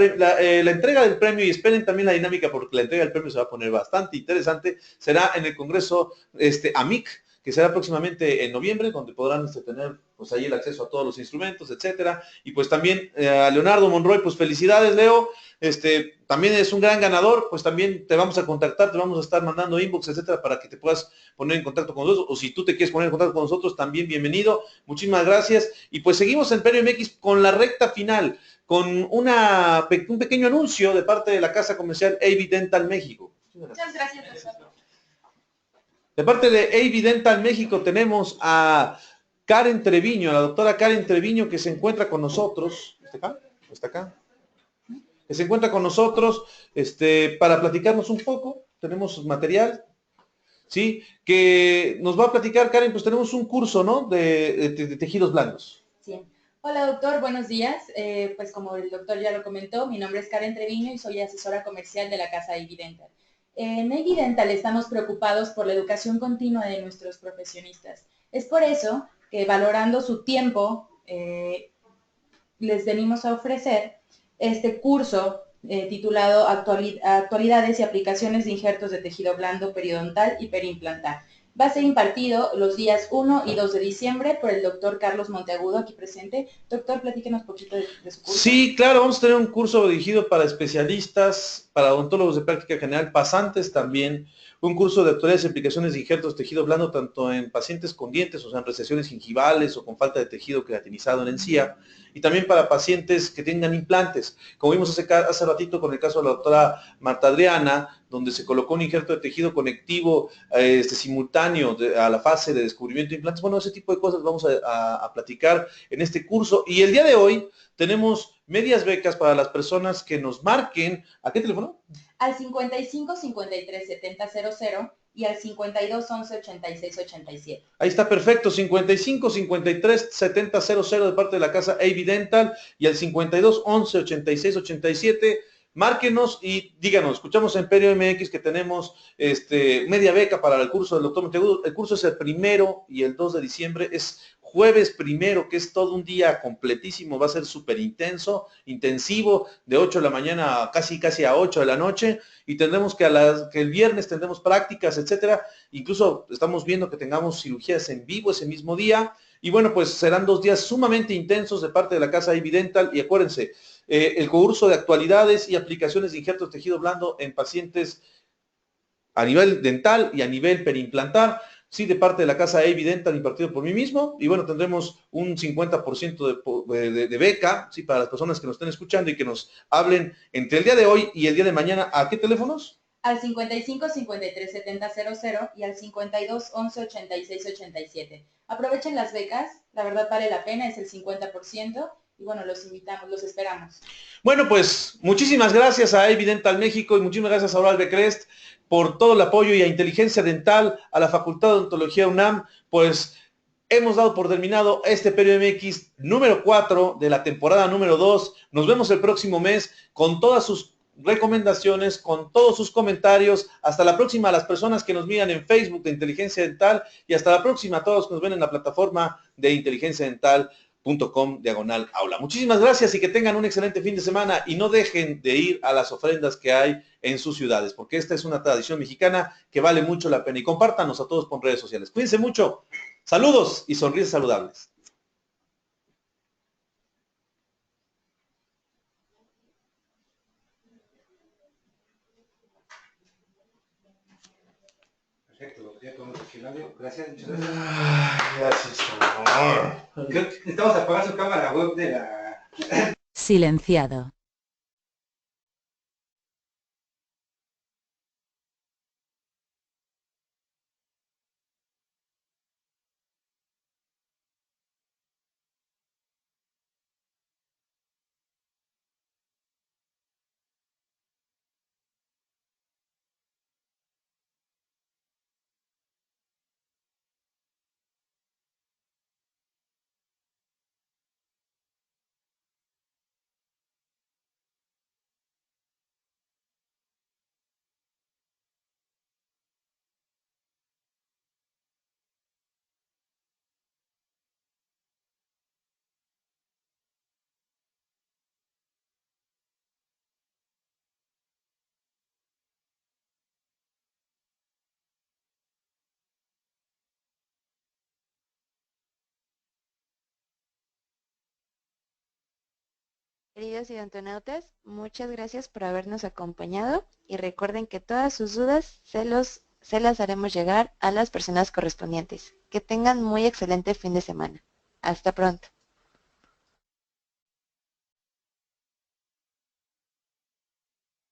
entrega del premio y esperen también la dinámica porque la entrega del premio se va a poner bastante interesante. Será en el Congreso AMIC, que será próximamente en noviembre, donde podrán tener pues ahí el acceso a todos los instrumentos, etcétera. Y pues también a Leonardo Monroy, pues felicidades, Leo. También es un gran ganador, pues también te vamos a contactar, te vamos a estar mandando inbox, etcétera, para que te puedas poner en contacto con nosotros, o si tú te quieres poner en contacto con nosotros, también bienvenido. Muchísimas gracias. Y pues seguimos en Perio MX con la recta final, con un pequeño anuncio de parte de la casa comercial AB Dental México. Muchas gracias, doctor. De parte de AB Dental México tenemos a Karen Treviño, a la doctora Karen Treviño, que se encuentra con nosotros. ¿Está acá? ¿Está acá? Que se encuentra con nosotros para platicarnos un poco. Tenemos material, ¿sí? Que nos va a platicar, Karen, pues tenemos un curso, ¿no? De tejidos blandos. Sí. Hola, doctor, buenos días. Pues como el doctor ya lo comentó, mi nombre es Karen Treviño y soy asesora comercial de la casa AB Dental. En AB Dental estamos preocupados por la educación continua de nuestros profesionistas. Es por eso que, valorando su tiempo, les venimos a ofrecer este curso titulado Actualidades y aplicaciones de injertos de tejido blando periodontal y periimplantar. Va a ser impartido los días 1 y 2 de diciembre por el doctor Carlos Monteagudo, aquí presente. Doctor, platíquenos un poquito de su curso. Sí, claro, vamos a tener un curso dirigido para especialistas, para odontólogos de práctica general, pasantes también, un curso de actualidades y aplicaciones de injertos de tejido blando, tanto en pacientes con dientes, o sea, en recesiones gingivales o con falta de tejido queratinizado en encía, y también para pacientes que tengan implantes. Como vimos hace ratito con el caso de la doctora Marta Adriana, donde se colocó un injerto de tejido conectivo simultáneo a la fase de descubrimiento de implantes. Bueno, ese tipo de cosas vamos a platicar en este curso. Y el día de hoy tenemos medias becas para las personas que nos marquen. ¿A qué teléfono? Al 55 53 70 00 y al 52 11 86 87. Ahí está, perfecto. 55 53 70 00 de parte de la casa AB Dental y al 52 11 86 87. Márquenos y díganos, escuchamos en Perio MX que tenemos media beca para el curso del doctor Monteagudo. El curso es el 1 y el 2 de diciembre, es jueves 1, que es todo un día completísimo, va a ser súper intensivo, de 8 de la mañana casi a 8 de la noche, y tendremos que el viernes tendremos prácticas, etcétera. Incluso estamos viendo que tengamos cirugías en vivo ese mismo día, y bueno, pues serán 2 días sumamente intensos de parte de la casa AB Dental, y acuérdense, el curso de actualidades y aplicaciones de injertos de tejido blando en pacientes a nivel dental y a nivel periimplantar, sí, de parte de la casa AB Dental impartido por mí mismo, y bueno, tendremos un 50% de beca, sí, para las personas que nos estén escuchando y que nos hablen entre el día de hoy y el día de mañana. ¿A qué teléfonos? Al 55 53 70 00 y al 52 11 86 87. Aprovechen las becas, la verdad vale la pena, es el 50%. Y bueno, los invitamos, los esperamos. Bueno, pues muchísimas gracias a AB Dental México y muchísimas gracias a Oral de Crest por todo el apoyo, y a Inteligencia Dental, a la Facultad de Odontología UNAM. Pues hemos dado por terminado este Perio MX número 4 de la temporada número 2. Nos vemos el próximo mes con todas sus recomendaciones, con todos sus comentarios. Hasta la próxima a las personas que nos miran en Facebook de Inteligencia Dental, y hasta la próxima a todos los que nos ven en la plataforma de inteligenciadental.com/aula. Muchísimas gracias y que tengan un excelente fin de semana, y no dejen de ir a las ofrendas que hay en sus ciudades, porque esta es una tradición mexicana que vale mucho la pena, y compártanos a todos por redes sociales. Cuídense mucho, saludos y sonrisas saludables. Perfecto, ya podemos emocionado. Gracias, muchas gracias. Gracias, amor. Creo que necesitamos apagar su cámara web de la... Silenciado. Queridos idontonautas, muchas gracias por habernos acompañado y recuerden que todas sus dudas se las haremos llegar a las personas correspondientes. Que tengan muy excelente fin de semana. Hasta pronto.